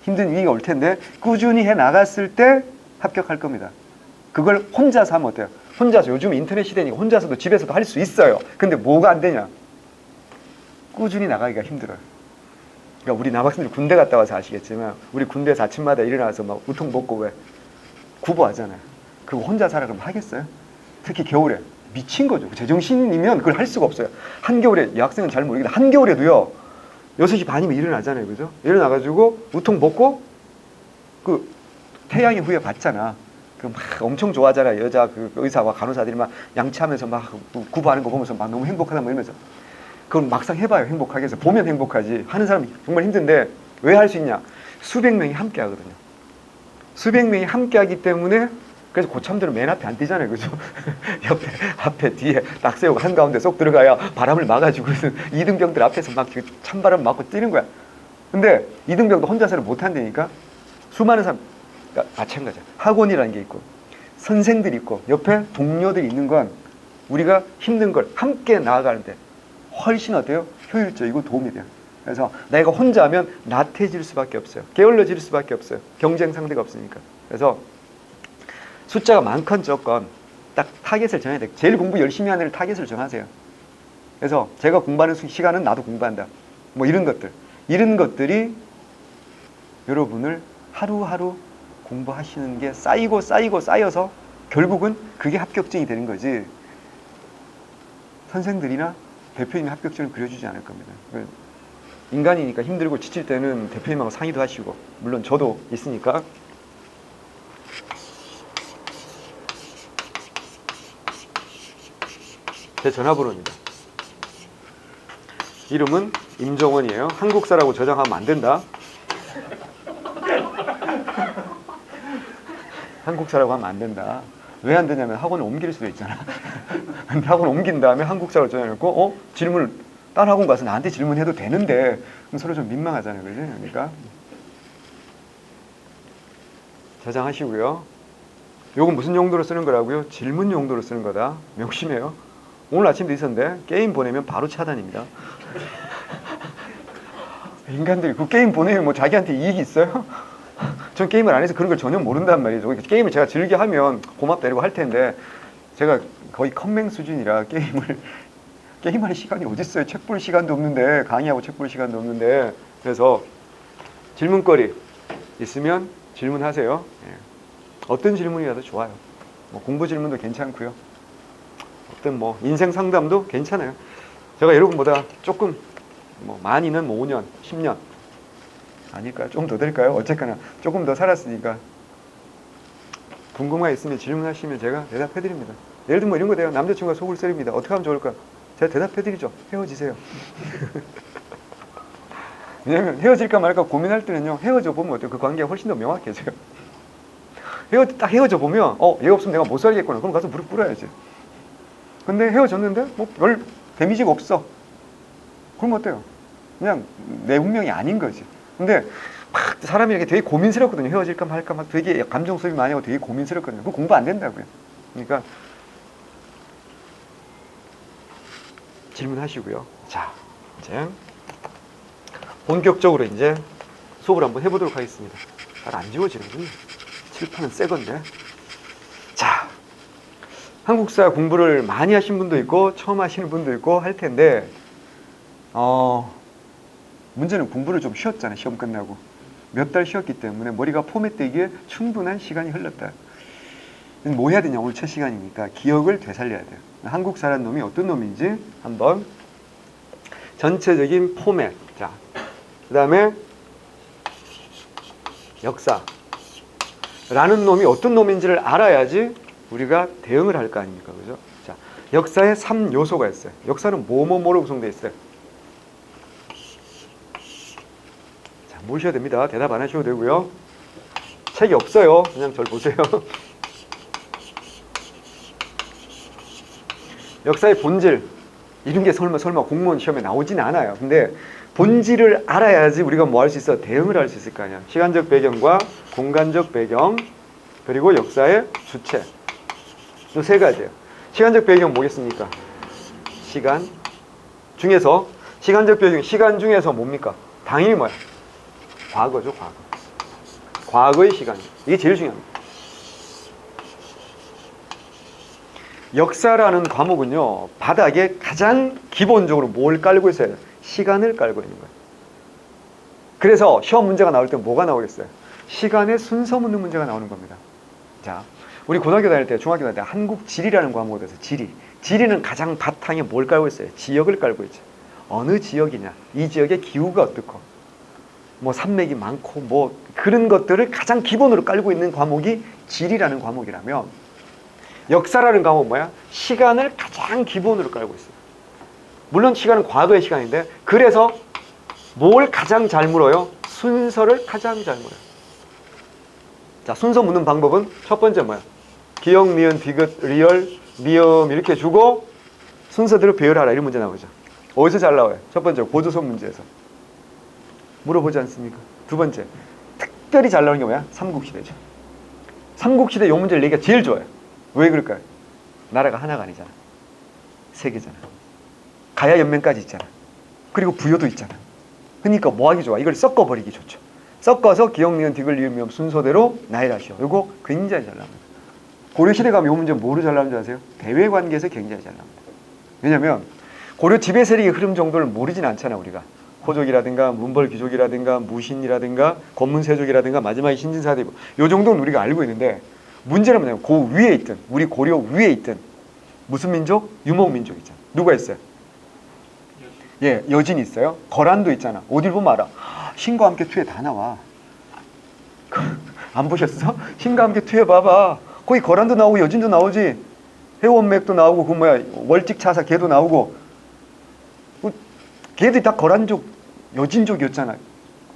힘든 위기가 올 텐데 꾸준히 해 나갔을 때 합격할 겁니다. 그걸 혼자서 하면 어때요? 혼자서, 요즘 인터넷 시대니까 혼자서도 집에서도 할 수 있어요. 근데 뭐가 안 되냐? 꾸준히 나가기가 힘들어요. 그러니까 우리 남학생들 군대 갔다 와서 아시겠지만, 우리 군대에서 아침마다 일어나서 막 우통 벗고 왜 구보하잖아요. 그거 혼자 살아 그러면 하겠어요? 특히 겨울에 미친 거죠. 제정신이면 그걸 할 수가 없어요. 한겨울에, 여학생은 잘 모르겠는데 한겨울에도요 6시 반이면 일어나잖아요. 그죠? 일어나가지고 우통 벗고 그 태양의 후예 받잖아. 그 막 엄청 좋아하잖아. 여자 그 의사와 간호사들이 막 양치하면서 막 구보하는 거 보면서 막 너무 행복하다 뭐 이러면서. 그건 막상 해봐요. 행복하게 해서. 보면 행복하지. 하는 사람이 정말 힘든데 왜 할 수 있냐? 수백 명이 함께 하거든요. 수백 명이 함께 하기 때문에, 그래서 고참들은 맨 앞에 안 뛰잖아요. 그죠? 옆에, 앞에, 뒤에 딱 세우고 한가운데 쏙 들어가야 바람을 막아주고 이등병들 앞에서 막 찬바람 맞고 뛰는 거야. 근데 이등병도 혼자서는 못 한다니까 수많은 사람, 그러니까 마찬가지야. 학원이라는 게 있고 선생들이 있고 옆에 동료들이 있는 건 우리가 힘든 걸 함께 나아가는데 훨씬 어때요? 효율적이고 도움이 돼요. 그래서 내가 혼자 하면 나태해질 수밖에 없어요. 게을러질 수밖에 없어요. 경쟁 상대가 없으니까. 그래서 숫자가 많건 적건 딱 타겟을 정해야 돼요. 제일 공부 열심히 하는 애를 타겟을 정하세요. 그래서 제가 공부하는 시간은 나도 공부한다. 뭐 이런 것들. 이런 것들이 여러분을 하루하루 공부하시는 게 쌓이고 쌓여서 결국은 그게 합격증이 되는 거지, 선생들이나 대표님이 합격증을 그려주지 않을 겁니다. 인간이니까 힘들고 지칠 때는 대표님하고 상의도 하시고, 물론 저도 있으니까. 제 전화번호입니다. 이름은 임정원이에요. 한국사라고 저장하면 안 된다. 한국사라고 하면 안 된다. 왜 안 되냐면 학원을 옮길 수도 있잖아. 근데 학원 옮긴 다음에 한국사라고 저장해놓고 질문을 딴 학원 가서 나한테 질문해도 되는데 그럼 서로 좀 민망하잖아요. 그죠? 그러니까 저장하시고요. 요건 무슨 용도로 쓰는 거라고요? 질문 용도로 쓰는 거다. 명심해요. 오늘 아침도 있었는데 게임 보내면 바로 차단입니다. 인간들이 그 게임 보내면 뭐 자기한테 이익이 있어요? 전 게임을 안 해서 그런 걸 전혀 모른단 말이죠. 게임을 제가 즐겨 하면 고맙다 이러고 할 텐데, 제가 거의 컴맹 수준이라 게임할 시간이 어딨어요. 책 볼 시간도 없는데, 강의하고 책 볼 시간도 없는데. 그래서 질문거리 있으면 질문하세요. 예. 어떤 질문이라도 좋아요. 뭐 공부 질문도 괜찮고요. 어떤 뭐 인생 상담도 괜찮아요. 제가 여러분보다 조금 많이는 5년, 10년 아닐까요? 좀 더 될까요? 어쨌거나 조금 더 살았으니까 궁금한 거 있으면 질문하시면 제가 대답해드립니다. 예를 들면 이런 거 돼요. 남자친구가 속을 썰입니다. 어떻게 하면 좋을까? 제가 대답해드리죠. 헤어지세요. 왜냐면 헤어질까 말까 고민할 때는요, 헤어져 보면 어때요? 그 관계가 훨씬 더 명확해져요. 딱 헤어져 보면 얘 없으면 내가 못 살겠구나. 그럼 가서 무릎 꿇어야지. 근데 헤어졌는데 뭐 별 데미지가 없어. 그럼 어때요? 그냥 내 운명이 아닌 거지. 근데 막 사람이 이렇게 되게 고민스럽거든요. 헤어질까 말까 막 되게 감정 소비 많이 하고 되게 고민스럽거든요. 그거 공부 안 된다고요. 그러니까 질문하시고요. 자, 이제 본격적으로 이제 수업을 한번 해보도록 하겠습니다. 잘 안 지워지는군요. 칠판은 새 건데. 자, 한국사 공부를 많이 하신 분도 있고 처음 하시는 분도 있고 할 텐데 문제는 공부를 좀 쉬었잖아요. 시험 끝나고 몇 달 쉬었기 때문에 머리가 포맷되기에 충분한 시간이 흘렀다. 뭐 해야 되냐? 오늘 첫 시간이니까 기억을 되살려야 돼요. 한국사라는 놈이 어떤 놈인지 한번 전체적인 포맷, 자, 그 다음에 역사라는 놈이 어떤 놈인지를 알아야지 우리가 대응을 할 거 아닙니까? 그죠? 자, 역사에 3요소가 있어요. 역사는 뭐뭐뭐로 구성되어 있어요. 자, 모셔야 됩니다. 대답 안 하셔도 되고요. 책이 없어요. 그냥 절 보세요. 역사의 본질, 이런 게 설마 공무원 시험에 나오진 않아요. 근데 본질을 알아야지 우리가 뭐 할 수 있어? 대응을 할 수 있을 거 아니야. 시간적 배경과 공간적 배경, 그리고 역사의 주체. 이 세 가지예요. 시간적 배경 뭐겠습니까? 시간 중에서 시간적 배경, 시간 중에서 뭡니까? 당연히 뭐야? 과거죠, 과거. 과거의 시간. 이게 제일 중요합니다. 역사라는 과목은요, 바닥에 가장 기본적으로 뭘 깔고 있어야 돼요? 시간을 깔고 있는 거예요. 그래서 시험 문제가 나올 때 뭐가 나오겠어요? 시간의 순서 묻는 문제가 나오는 겁니다. 자, 우리 고등학교 다닐 때, 중학교 다닐 때 한국지리라는 과목에 대해서 지리는 가장 바탕에 뭘 깔고 있어요? 지역을 깔고 있죠. 어느 지역이냐, 이 지역의 기후가 어떻고, 뭐 산맥이 많고 뭐 그런 것들을 가장 기본으로 깔고 있는 과목이 지리라는 과목이라면, 역사라는 과목은 뭐야? 시간을 가장 기본으로 깔고 있어요. 물론 시간은 과거의 시간인데, 그래서 뭘 가장 잘 물어요? 순서를 가장 잘 물어요. 자, 순서 묻는 방법은 첫 번째 뭐야? 기역, 니은, 디귿, 리을, 미음 이렇게 주고 순서대로 배열하라, 이런 문제 나오죠. 어디서 잘 나와요? 첫 번째 고조서 문제에서 물어보지 않습니까? 두 번째 특별히 잘 나오는 게 뭐야? 삼국시대죠. 삼국시대 요 문제를 내기가 제일 좋아요. 왜 그럴까요? 나라가 하나가 아니잖아. 세 개잖아. 가야 연맹까지 있잖아. 그리고 부여도 있잖아. 그러니까 뭐 하기 좋아? 이걸 섞어버리기 좋죠. 섞어서 기역, 니은, 디귿, 리을, 미음 순서대로 나열하시오. 이거 굉장히 잘 나옵니다. 고려시대 가면 이 문제 뭐로 잘 나오는지 아세요? 대외관계에서 굉장히 잘 나옵니다. 왜냐면 고려 지배 세력의 흐름 정도를 모르진 않잖아, 우리가. 호족이라든가 문벌귀족이라든가 무신이라든가 권문세족이라든가 마지막에 신진사대부, 요 정도는 우리가 알고 있는데, 문제는 뭐냐면 그 위에 있든 우리 고려 위에 있든 무슨 민족? 유목민족 있잖아. 누가 있어요? 예, 여진이 있어요. 거란도 있잖아. 어딜 보면 알아. 신과 함께 투에 다 나와. 안 보셨어? 신과 함께 투에 봐봐. 거기 거란도 나오고 여진도 나오지. 해원맥도 나오고 그 뭐야 월직차사 걔도 나오고. 걔들이 다 거란족, 여진족이었잖아.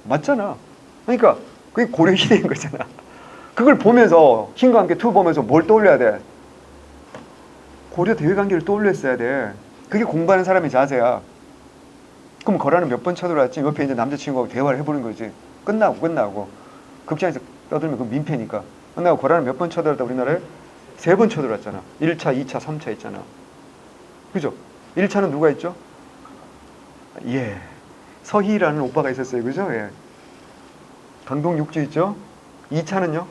맞잖아. 그러니까 그게 고려시대인 거잖아. 그걸 보면서 신과 함께 투 보면서 뭘 떠올려야 돼? 고려 대외관계를 떠올렸어야 돼. 그게 공부하는 사람의 자세야. 그럼 거란은 몇 번 쳐들어왔지? 옆에 이제 남자친구하고 대화를 해보는 거지. 끝나고 극장에서 떠들면 그 민폐니까. 끝나고 거란은 몇 번 쳐들어왔다? 우리나라에 3번 쳐들어왔잖아. 1차, 2차, 3차 있잖아. 그죠? 1차는 누가 있죠? 예, 서희라는 오빠가 있었어요. 그죠? 예. 강동 육주 있죠? 2차는요?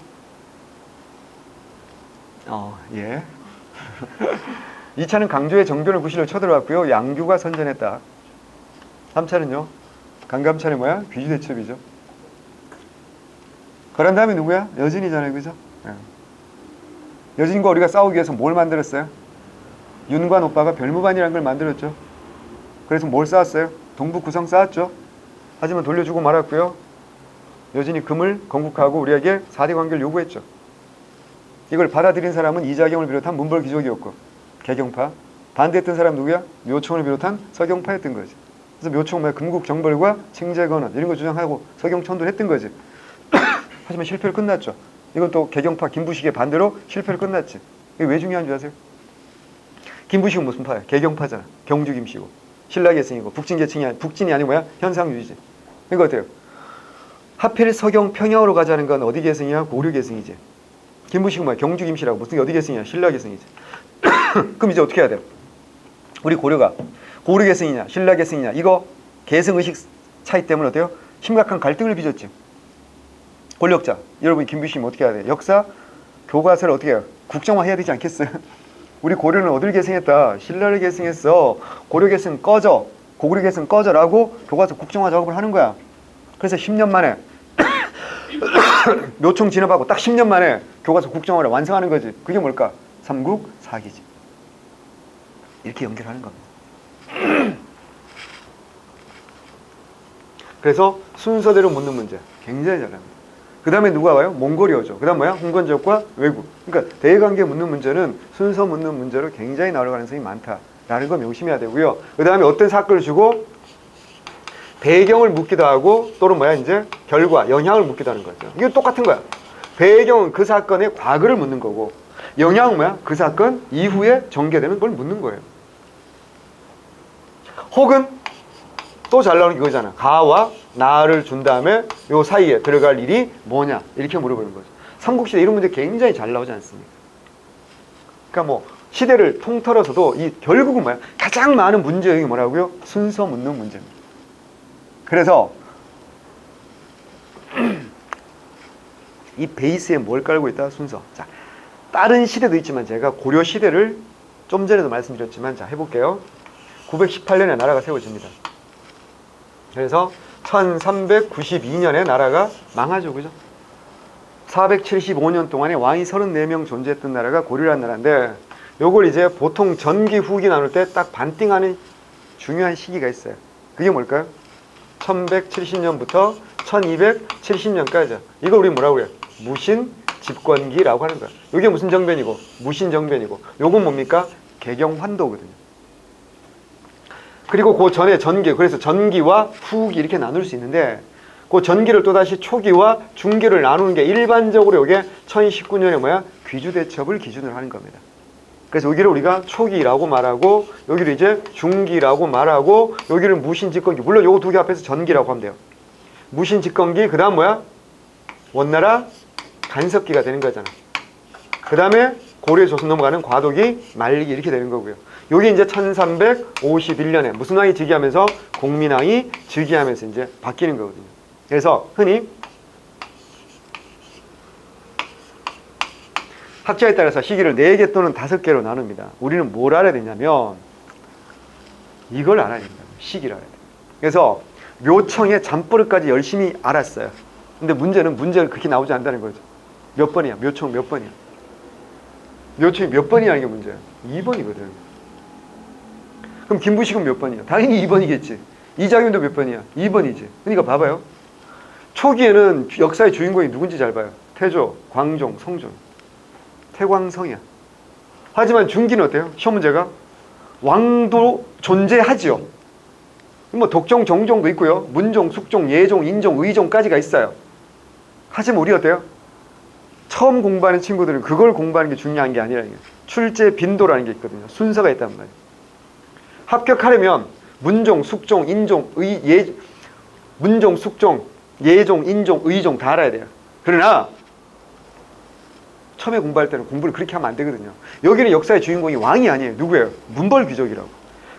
예. 2차는 강조의 정변을 구실로 쳐들어왔고요. 양규가 선전했다. 3차는요? 강감찬이 뭐야? 귀주대첩이죠. 그런 다음에 누구야? 여진이잖아요. 그죠? 예. 여진과 우리가 싸우기 위해서 뭘 만들었어요? 윤관 오빠가 별무반이라는 걸 만들었죠. 그래서 뭘 쌓았어요? 동북 구성 쌓았죠. 하지만 돌려주고 말았고요. 여진이 금을 건국하고 우리에게 4대 관계를 요구했죠. 이걸 받아들인 사람은 이자경을 비롯한 문벌귀족이었고, 개경파. 반대했던 사람 누구야? 묘총을 비롯한 서경파였던 거지. 그래서 묘총, 금국정벌과 칭제건원 이런 거 주장하고 서경천도 했던 거지. 하지만 실패로 끝났죠. 이건 또 개경파 김부식의 반대로 실패로 끝났지. 이게 왜 중요한 줄 아세요? 김부식은 무슨 파야? 개경파잖아. 경주 김씨고 신라계승이고 북진이 아니고 뭐야? 현상유지. 이거 어때요? 하필 서경 평양으로 가자는 건 어디 계승이야? 고려 계승이지. 김부식은 뭐야? 경주 김씨라고 무슨 어디 계승이야? 신라 계승이지. 그럼 이제 어떻게 해야 돼요? 우리 고려가 고려 계승이냐 신라 계승이냐 이거 계승 의식 차이 때문에 어때요? 심각한 갈등을 빚었지. 권력자 여러분 김부식이면 어떻게 해야 돼? 역사 교과서를 어떻게 해요? 국정화해야 되지 않겠어요? 우리 고려는 어딜 계승했다? 신라를 계승했어. 고려 계승 꺼져. 고구려 계승 꺼져라고 교과서 국정화 작업을 하는 거야. 그래서 10년 만에 묘총 진압하고 딱 10년 만에 교과서 국정화를 완성하는 거지. 그게 뭘까? 삼국 사기지. 이렇게 연결하는 겁니다. 그래서 순서대로 묻는 문제 굉장히 잘합니다. 그 다음에 누가 와요? 몽골이 오죠. 그 다음 뭐야? 홍건지역과 외국. 그러니까 대외관계 묻는 문제는 순서 묻는 문제로 굉장히 나올 가능성이 많다라는 거 명심해야 되고요. 그 다음에 어떤 사건을 주고 배경을 묻기도 하고 또는 뭐야 이제 결과, 영향을 묻기도 하는 거죠. 이거 똑같은 거야. 배경은 그 사건의 과거를 묻는 거고 영향은 뭐야? 그 사건 이후에 전개되는 걸 묻는 거예요. 혹은 또 잘 나오는 이거잖아. 가와 나를 준 다음에 요 사이에 들어갈 일이 뭐냐 이렇게 물어보는 거죠. 삼국시대 이런 문제 굉장히 잘 나오지 않습니까? 그러니까 뭐 시대를 통틀어서도 이 결국은 뭐야? 가장 많은 문제형이 뭐라고요? 순서 묻는 문제입니다. 그래서 이 베이스에 뭘 깔고 있다? 순서. 자, 다른 시대도 있지만 제가 고려 시대를 좀 전에도 말씀드렸지만 자 해볼게요. 918년에 나라가 세워집니다. 그래서 1392년에 나라가 망하죠. 그죠? 475년 동안에 왕이 34명 존재했던 나라가 고려라는 나라인데 요걸 이제 보통 전기 후기 나눌 때 딱 반띵하는 중요한 시기가 있어요. 그게 뭘까요? 1170년부터 1270년까지. 이걸 우리 뭐라고 그래요? 무신 집권기라고 하는 거야. 이게 무슨 정변이고 무신 정변이고 요건 뭡니까? 개경환도거든요. 그리고 그 전에 전기, 그래서 전기와 후기 이렇게 나눌 수 있는데 그 전기를 또다시 초기와 중기를 나누는 게 일반적으로 이게 1019년에 뭐야? 귀주대첩을 기준으로 하는 겁니다. 그래서 여기를 우리가 초기라고 말하고 여기를 이제 중기라고 말하고 여기를 무신집권기. 물론 요거 두 개 앞에서 전기라고 하면 돼요. 무신집권기 그 다음 뭐야? 원나라 간섭기가 되는 거잖아. 그 다음에 고려 조선 넘어가는 과도기 말리기 이렇게 되는 거고요. 여기 이제 1351년에 무슨 왕이 즉위하면서 공민왕이 즉위하면서 이제 바뀌는 거거든요. 그래서 흔히 학자에 따라서 시기를 4개 또는 5개로 나눕니다. 우리는 뭘 알아야 되냐면 이걸 알아야 됩니다. 시기를 알아야 돼요. 그래서 묘청의 잠버릇까지 열심히 알았어요. 근데 문제는 문제가 그렇게 나오지 않는다는 거죠. 몇 번이야? 묘청 몇 번이야? 묘청이 몇 번이라는 게 문제야. 2번이거든. 그럼 김부식은 몇 번이야? 당연히 2번이겠지. 이장윤도 몇 번이야? 2번이지. 그러니까 봐봐요. 초기에는 역사의 주인공이 누군지 잘 봐요. 태조, 광종, 성종. 태광성이야. 하지만 중기는 어때요? 시험 문제가 왕도 존재하지요. 뭐 독종, 정종도 있고요. 문종, 숙종, 예종, 인종, 의종까지가 있어요. 하지만 우리 어때요? 처음 공부하는 친구들은 그걸 공부하는 게 중요한 게 아니라 출제 빈도라는 게 있거든요. 순서가 있단 말이에요. 합격하려면 문종, 숙종, 인종, 문종, 숙종, 예종, 인종, 의종 다 알아야 돼요. 그러나 처음에 공부할 때는 공부를 그렇게 하면 안 되거든요. 여기는 역사의 주인공이 왕이 아니에요. 누구예요? 문벌귀족이라고.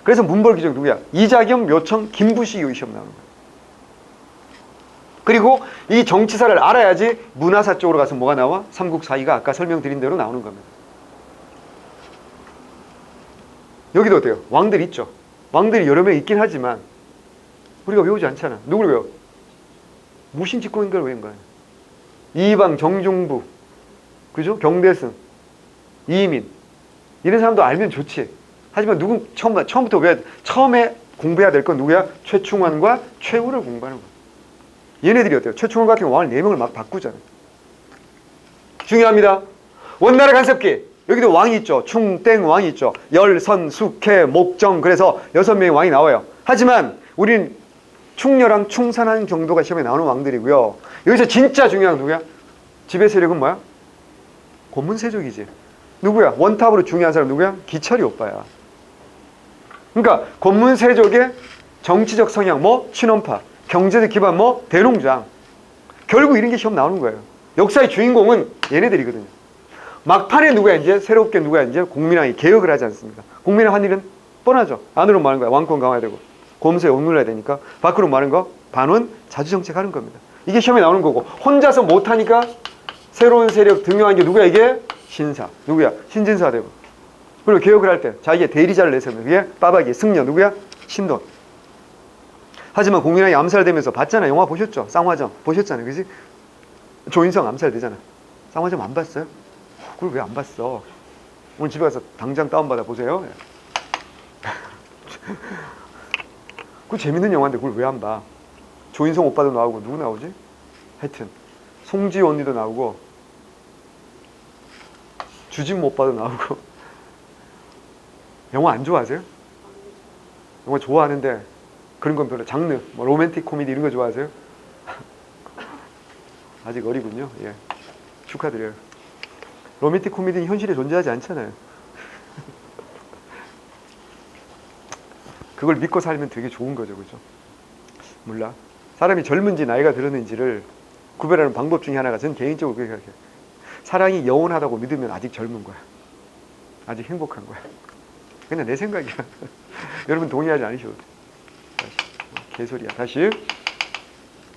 그래서 문벌귀족 누구야? 이자겸, 묘청, 김부식이 여기 시험 나오는 거예요. 그리고 이 정치사를 알아야지 문화사 쪽으로 가서 뭐가 나와? 삼국사기가 아까 설명드린 대로 나오는 겁니다. 여기도 어때요? 왕들 있죠. 왕들이 여러 명 있긴 하지만 우리가 외우지 않잖아. 누구를 외워? 무신집권인 걸 외운 거야. 이방, 정중부, 그죠? 경대승, 이민 이런 사람도 알면 좋지. 하지만 누구 처음부터 처음에 공부해야 될 건 누구야? 최충원과 최후를 공부하는 거야. 얘네들이 어때요? 최충원 같은 경우 왕을 4명을 막 바꾸잖아. 중요합니다. 원나라 간섭기. 여기도 왕이 있죠. 충땡 왕이 있죠. 열선, 숙해, 목정. 그래서 6명의 왕이 나와요. 하지만 우린 충렬왕, 충산한 정도가 시험에 나오는 왕들이고요. 여기서 진짜 중요한 누구야? 지배 세력은 뭐야? 고문세족이지. 누구야? 원탑으로 중요한 사람 누구야? 기철이 오빠야. 그러니까 고문세족의 정치적 성향 뭐? 친원파. 경제적 기반 뭐? 대농장. 결국 이런 게 시험 나오는 거예요. 역사의 주인공은 얘네들이거든요. 막판에 누구야 이제? 새롭게 누구야 이제? 공민왕이 개혁을 하지 않습니까? 공민왕 한 일은 뻔하죠. 안으로 말하는 거야. 왕권 강화해야 되고 고문서에 억눌러야 되니까. 밖으로 말하는 거 반원 자주정책 하는 겁니다. 이게 시험에 나오는 거고, 혼자서 못하니까 새로운 세력 등용한 게 누구야 이게? 신사. 누구야? 신진사 되고. 그리고 개혁을 할 때 자기의 대리자를 내세우면 그게 빠박이 승려. 누구야? 신돈. 하지만 공민왕이 암살되면서 봤잖아. 영화 보셨죠? 쌍화점 보셨잖아요. 그지? 조인성 암살되잖아. 쌍화점 안 봤어요? 그걸 왜 안 봤어? 오늘 집에 가서 당장 다운받아 보세요. 그 재밌는 영화인데 그걸 왜 안 봐? 조인성 오빠도 나오고 누구 나오지? 하여튼 송지효 언니도 나오고 주진모 오빠도 나오고. 영화 안 좋아하세요? 영화 좋아하는데 그런 건 별로. 장르 뭐 로맨틱 코미디 이런 거 좋아하세요? 아직 어리군요. 예, 축하드려요. 로맨틱 코미디는 현실에 존재하지 않잖아요. 그걸 믿고 살면 되게 좋은 거죠. 그죠? 몰라. 사람이 젊은지 나이가 들었는지를 구별하는 방법 중에 하나가 저는 개인적으로 그렇게 생각해요. 사랑이 영원하다고 믿으면 아직 젊은 거야. 아직 행복한 거야. 그냥 내 생각이야. 여러분 동의하지 않으셔도 돼. 다시. 개소리야. 다시.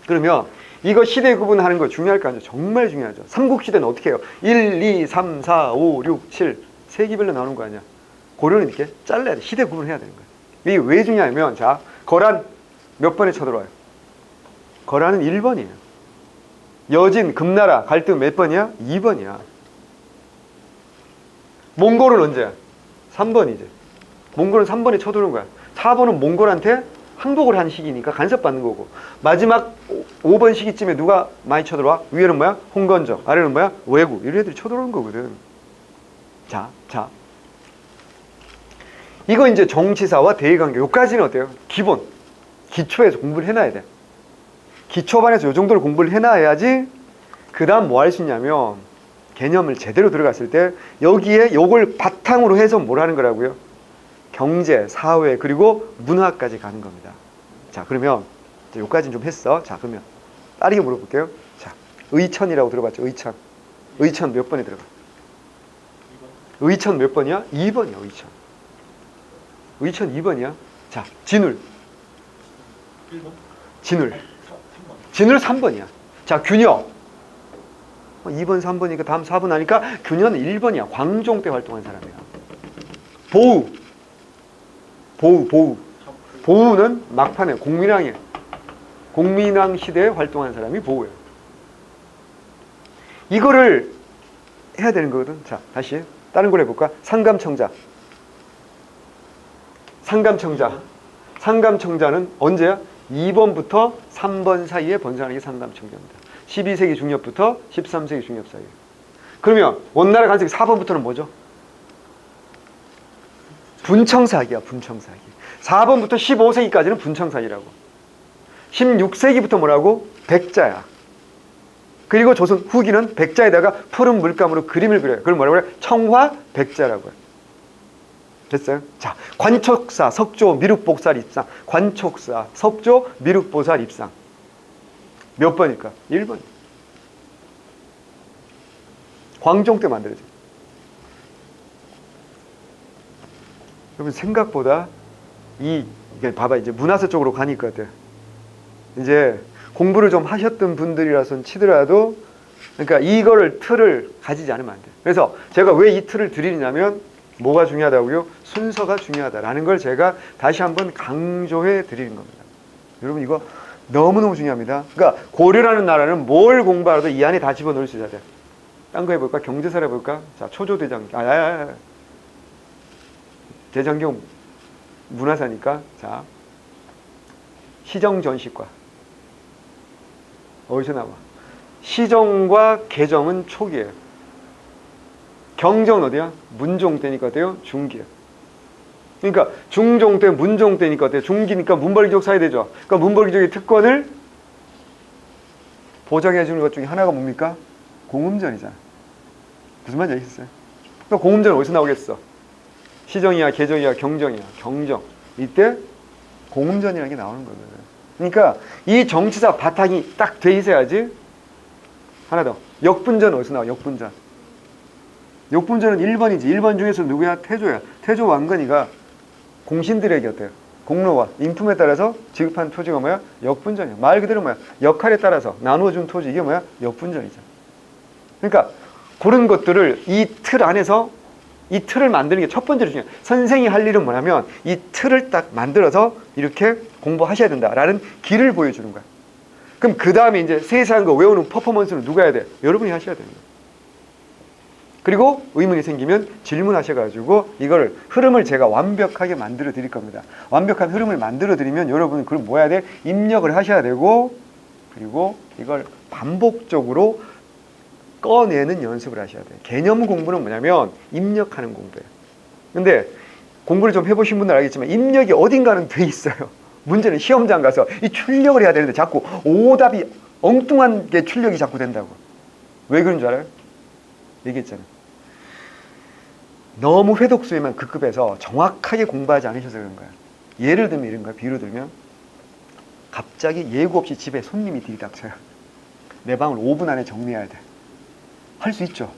그러면 이거 시대 구분하는 거 중요할 거 아니죠. 정말 중요하죠. 삼국시대는 어떻게 해요? 1, 2, 3, 4, 5, 6, 7 세기별로 나오는 거 아니야. 고려는 이렇게 잘라야 돼. 시대 구분을 해야 되는 거야. 이게 왜 중요하냐면, 자, 거란 몇 번에 쳐들어와요? 거란은 1번이에요. 여진, 금나라 갈등 몇 번이야? 2번이야. 몽골은 언제야? 3번이지. 몽골은 3번에 쳐들어오는 거야. 4번은 몽골한테 항복을 한 시기니까 간섭받는 거고, 마지막 5번 시기쯤에 누가 많이 쳐들어와? 위에는 뭐야? 홍건적, 아래는 뭐야? 왜구. 이런 애들이 쳐들어오는 거거든. 자. 이거 이제 정치사와 대의관계, 요까지는 어때요? 기본, 기초에서 공부를 해놔야 돼. 기초반에서 요 정도를 공부를 해놔야지 그 다음 뭐 할 수 있냐면, 개념을 제대로 들어갔을 때 여기에 요걸 바탕으로 해서 뭘 하는 거라고요? 경제, 사회, 그리고 문화까지 가는 겁니다. 자, 그러면 요까지는 좀 했어. 자, 그러면 빠르게 물어볼게요. 자, 의천이라고 들어봤죠? 의천. 의천 몇 번에 들어가? 의천 몇 번이야? 2번이야, 의천. 의천 2번이야. 자, 진울. 1번? 진울 3번이야. 자, 균여. 2번, 3번이니까 다음 4번 하니까 균여는 1번이야. 광종 때 활동한 사람이야. 보우는 막판에 공민왕이야. 공민왕 시대에 활동한 사람이 보우예요. 이거를 해야 되는 거거든. 자, 다시 다른 걸 해볼까? 상감청자는 언제야? 2번부터 3번 사이에 번성하는 게 상감청자입니다. 12세기 중엽부터 13세기 중엽 사이에. 그러면 원나라 간섭이 4번부터는 뭐죠? 분청사기야. 분청사기. 4번부터 15세기까지는 분청사기라고. 16세기부터 뭐라고? 백자야. 그리고 조선 후기는 백자에다가 푸른 물감으로 그림을 그려요. 그걸 뭐라고 해요? 청화백자라고 해요. 됐어요? 자, 관촉사, 석조, 미륵보살 입상. 관촉사, 석조, 미륵보살 입상. 몇 번일까? 1번. 광종 때 만들어져. 여러분 생각보다 이게 봐봐, 이제 문화사 쪽으로 가니까 이제 공부를 좀 하셨던 분들이라선 치더라도, 그러니까 이거를 틀을 가지지 않으면 안 돼. 그래서 제가 왜 이 틀을 드리냐면, 뭐가 중요하다고요? 순서가 중요하다라는 걸 제가 다시 한번 강조해 드리는 겁니다. 여러분 이거 너무너무 중요합니다. 그러니까 고려라는 나라는 뭘 공부하라도 이 안에 다 집어넣을 수 있어야 돼. 딴 거 해볼까? 경제사를 해볼까? 자, 초조대장경. 대장경 문화사니까. 자, 시정전시과. 어디서 나와? 시정과 개정은 초기예요. 경정은 어디야? 문종 때니까 어때요? 중기예요. 그러니까 중종 때, 문종 때니까 어때요? 중기니까 문벌기족 사회되죠. 그러니까 문벌기족의 특권을 보장해 주는 것 중에 하나가 뭡니까? 공음전이잖아. 무슨 말인지 아시겠어요? 또 공음절은 어디서 나오겠어? 시정이야, 계정이야, 경정이야, 경정. 이때 공음전이라는 게 나오는 거거든. 그러니까 이 정치사 바탕이 딱 돼 있어야지. 하나 더. 역분전 어디서 나와? 역분전. 역분전은 1번이지. 1번 중에서 누구야? 태조야. 태조 왕건이가 공신들에게 어때요? 공로와 인품에 따라서 지급한 토지가 뭐야? 역분전이야. 말 그대로 뭐야? 역할에 따라서 나누어준 토지. 이게 뭐야? 역분전이잖아. 그러니까 그런 것들을 이 틀 안에서 이 틀을 만드는 게 첫 번째로 중요해요. 선생이 할 일은 뭐냐면 이 틀을 딱 만들어서 이렇게 공부하셔야 된다라는 길을 보여주는 거야. 그럼 그 다음에 이제 세세한 거 외우는 퍼포먼스는 누가 해야 돼? 여러분이 하셔야 되는 거야. 그리고 의문이 생기면 질문하셔가지고 이걸 흐름을 제가 완벽하게 만들어 드릴 겁니다. 완벽한 흐름을 만들어 드리면 여러분은 그걸 뭐 해야 돼? 입력을 하셔야 되고 그리고 이걸 반복적으로 꺼내는 연습을 하셔야 돼요. 개념 공부는 뭐냐면 입력하는 공부예요. 근데 공부를 좀 해보신 분들 알겠지만 입력이 어딘가는 돼 있어요. 문제는 시험장 가서 이 출력을 해야 되는데 자꾸 오답이 엉뚱한 게 출력이 자꾸 된다고. 왜 그런 줄 알아요? 얘기했잖아요. 너무 회독수에만 급급해서 정확하게 공부하지 않으셔서 그런 거야. 예를 들면 이런 거야. 비유를 들면 갑자기 예고 없이 집에 손님이 들이닥쳐요. 내 방을 5분 안에 정리해야 돼. 할 수 있죠.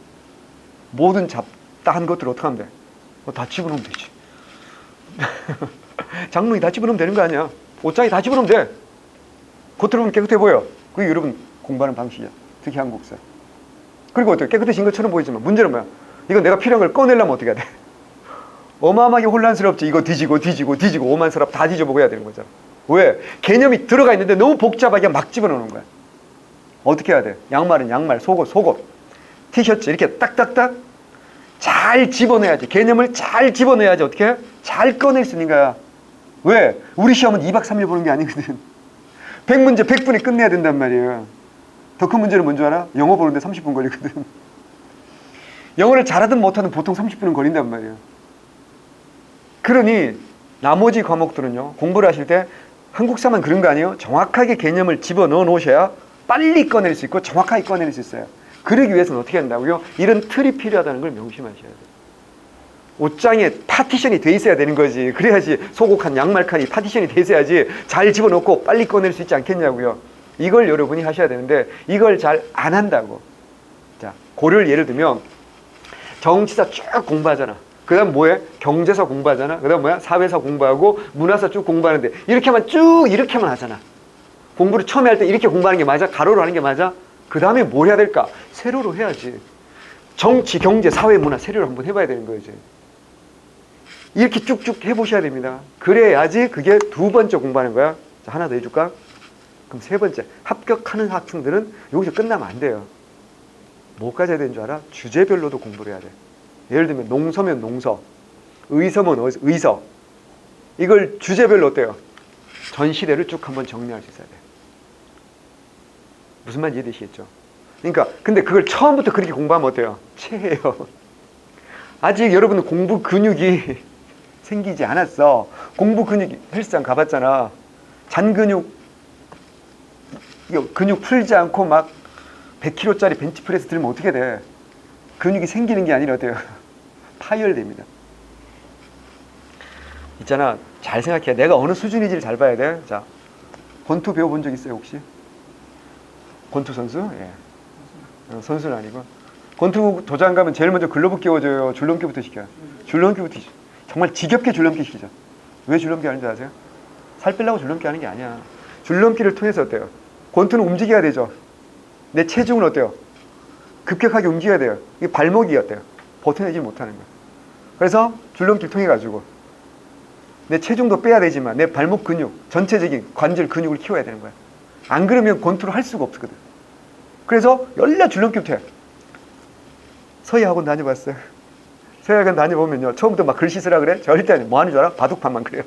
모든 잡다한 것들을 어떻게 하면 돼? 다 집어넣으면 되지. 장롱이 다 집어넣으면 되는 거 아니야. 옷장에 다 집어넣으면 돼. 겉으로 보면 깨끗해 보여. 그게 여러분 공부하는 방식이야. 특히 한국사. 그리고 어떻게 깨끗해진 것처럼 보이지만 문제는 뭐야? 이거 내가 필요한 걸 꺼내려면 어떻게 해야 돼? 어마어마하게 혼란스럽지. 이거 뒤지고 오만스럽 다 뒤져보고 해야 되는 거잖아. 왜? 개념이 들어가 있는데 너무 복잡하게 막 집어넣는 거야. 어떻게 해야 돼? 양말은 양말, 속옷. 티셔츠 이렇게 딱딱딱 잘 집어넣어야지. 개념을 잘 집어넣어야지. 어떻게 해? 잘 꺼낼 수 있는 거야. 왜? 우리 시험은 2박 3일 보는 게 아니거든. 100문제 100분에 끝내야 된단 말이에요. 더 큰 문제는 뭔지 알아? 영어 보는데 30분 걸리거든. 영어를 잘하든 못하든 보통 30분은 걸린단 말이에요. 그러니 나머지 과목들은요. 공부를 하실 때 한국사만 그런 거 아니에요? 정확하게 개념을 집어넣어 놓으셔야 빨리 꺼낼 수 있고 정확하게 꺼낼 수 있어요. 그러기 위해서는 어떻게 한다고요? 이런 틀이 필요하다는 걸 명심하셔야 돼요. 옷장에 파티션이 돼 있어야 되는 거지. 그래야지 속옷 칸, 양말 칸이 파티션이 돼 있어야지 잘 집어넣고 빨리 꺼낼 수 있지 않겠냐고요. 이걸 여러분이 하셔야 되는데 이걸 잘 안 한다고. 자, 고를 예를 들면 정치사 쭉 공부하잖아. 그 다음 뭐해? 경제사 공부하잖아. 그 다음 뭐야? 사회사 공부하고 문화사 쭉 공부하는데 이렇게만 쭉 이렇게만 하잖아. 공부를 처음에 할 때 이렇게 공부하는 게 맞아? 가로로 하는 게 맞아? 그 다음에 뭘 해야 될까? 세로로 해야지. 정치, 경제, 사회, 문화 세로로 한번 해봐야 되는 거지. 이렇게 쭉쭉 해보셔야 됩니다. 그래야지 그게 두 번째 공부하는 거야. 자, 하나 더 해줄까? 그럼 세 번째. 합격하는 학생들은 여기서 끝나면 안 돼요. 뭐까지 해야 되는 줄 알아? 주제별로도 공부를 해야 돼. 예를 들면 농서면 농서, 의서면 의서. 이걸 주제별로 어때요? 전 시대를 쭉 한번 정리할 수 있어야 돼. 무슨 말인지 이해되시겠죠? 그러니까 근데 그걸 처음부터 그렇게 공부하면 어때요? 체해요. 아직 여러분은 공부 근육이 생기지 않았어. 공부 근육이 헬스장 가봤잖아. 잔 근육 근육 풀지 않고 막 100kg짜리 벤치프레스 들면 어떻게 돼? 근육이 생기는 게 아니라 어때요? 파열됩니다. 있잖아. 잘 생각해. 내가 어느 수준인지를 잘 봐야 돼. 자, 권투 배워본 적 있어요 혹시? 권투 선수? 예. 선수는 아니고. 권투 도장 가면 제일 먼저 글러브 끼워줘요? 줄넘기부터 시켜요? 줄넘기부터 시켜. 정말 지겹게 줄넘기 시키죠. 왜 줄넘기 하는지 아세요? 살 빼려고 줄넘기 하는 게 아니야. 줄넘기를 통해서 어때요? 권투는 움직여야 되죠. 내 체중은 어때요? 급격하게 움직여야 돼요. 이게 발목이 어때요? 버텨내지 못하는 거예요. 그래서 줄넘기를 통해 가지고 내 체중도 빼야 되지만 내 발목 근육, 전체적인 관절 근육을 키워야 되는 거야. 안 그러면 권투를 할 수가 없거든. 그래서 열려 줄넘기부터 해. 서예학원 다녀봤어요. 서예학원 다녀보면요. 처음부터 막 글씨 쓰라 그래? 절대 아니에요. 뭐 하는 줄 알아? 바둑판만 그래요.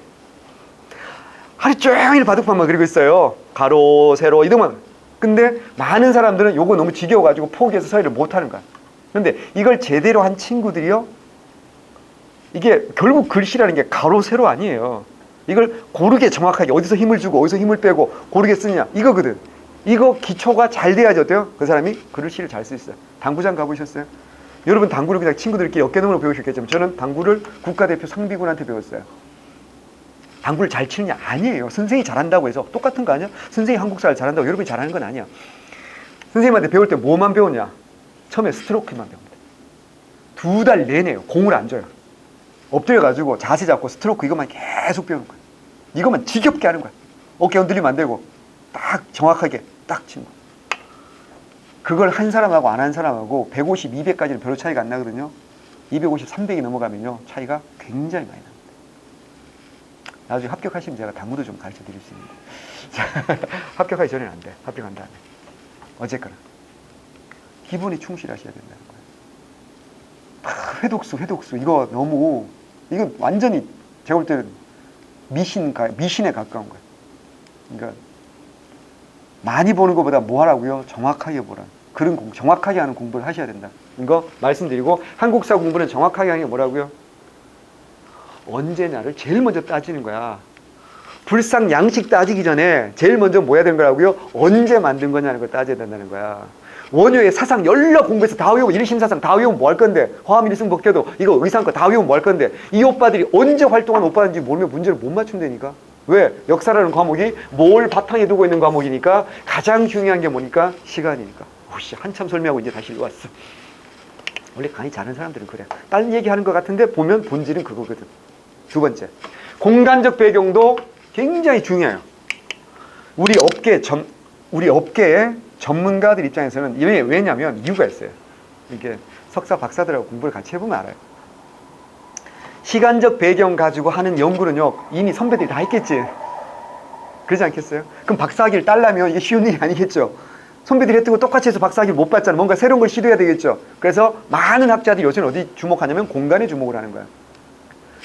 하루 종일 바둑판만 그리고 있어요. 가로, 세로, 이동만. 근데 많은 사람들은 요거 너무 지겨워가지고 포기해서 서예를 못하는 거야. 근데 이걸 제대로 한 친구들이요. 이게 결국 글씨라는 게 가로, 세로 아니에요. 이걸 고르게 정확하게 어디서 힘을 주고 어디서 힘을 빼고 고르게 쓰느냐 이거거든. 이거 기초가 잘 돼야지 어때요? 그 사람이 글씨를 잘 쓸 수 있어요. 당구장 가보셨어요? 여러분 당구를 그냥 친구들끼리 어깨동무로 배우셨겠지만 저는 당구를 국가대표 상비군한테 배웠어요. 당구를 잘 치느냐? 아니에요. 선생님이 잘한다고 해서 똑같은 거 아니야? 선생님이 한국사를 잘한다고 여러분이 잘하는 건 아니야. 선생님한테 배울 때 뭐만 배웠냐? 처음에 스트로크만 배웁니다. 2달 내내요. 공을 안 줘요. 엎드려가지고 자세 잡고 스트로크 이것만 계속 배우는 거예요. 이것만 지겹게 하는 거야. 어깨 흔들리면 안 되고 딱 정확하게 딱 치는 거야. 그걸 한 사람하고 안 한 사람하고 150, 200까지는 별로 차이가 안 나거든요. 250, 300이 넘어가면요 차이가 굉장히 많이 납니다. 나중에 합격하시면 제가 당구도 좀 가르쳐 드릴 수 있는데 합격하기 전에는 안 돼. 합격한 다음에 어쨌거나 기본이 충실하셔야 된다는 거예요. 회독수 이거 너무 이거 완전히 제가 볼 때는 미신에 가까운 거예요. 그러니까 많이 보는 것보다 뭐 하라고요? 정확하게 보라. 그런 정확하게 하는 공부를 하셔야 된다. 이거 말씀드리고 한국사 공부는 정확하게 하는 게 뭐라고요? 언제냐를 제일 먼저 따지는 거야. 불상 양식 따지기 전에 제일 먼저 뭐 해야 되는 거라고요? 언제 만든 거냐는 걸 따져야 된다는 거야. 원효의 사상 열러 공부해서 다 외우고 일심사상 다 외우면 뭐 할 건데 화암일승법계도 이거 의상과 다 외우면 뭐 할 건데 이 오빠들이 언제 활동한 오빠인지 모르면 문제를 못 맞춘다니까. 왜? 역사라는 과목이 뭘 바탕에 두고 있는 과목이니까 가장 중요한 게 뭐니까? 시간이니까. 오씨 한참 설명하고 이제 다시 일로 왔어. 원래 강의 잘하는 사람들은 그래. 딴 얘기하는 것 같은데 보면 본질은 그거거든. 두 번째, 공간적 배경도 굉장히 중요해요. 우리 업계의 전문가들 입장에서는 왜냐면 이유가 있어요. 이게 석사 박사들하고 공부를 같이 해보면 알아요. 시간적 배경 가지고 하는 연구는요 이미 선배들이 다 했겠지. 그러지 않겠어요? 그럼 박사학위를 따려면 이게 쉬운 일이 아니겠죠. 선배들이 했던 거 똑같이 해서 박사학위를 못 받잖아. 뭔가 새로운 걸 시도해야 되겠죠. 그래서 많은 학자들이 요새는 어디 주목하냐면 공간에 주목을 하는 거야.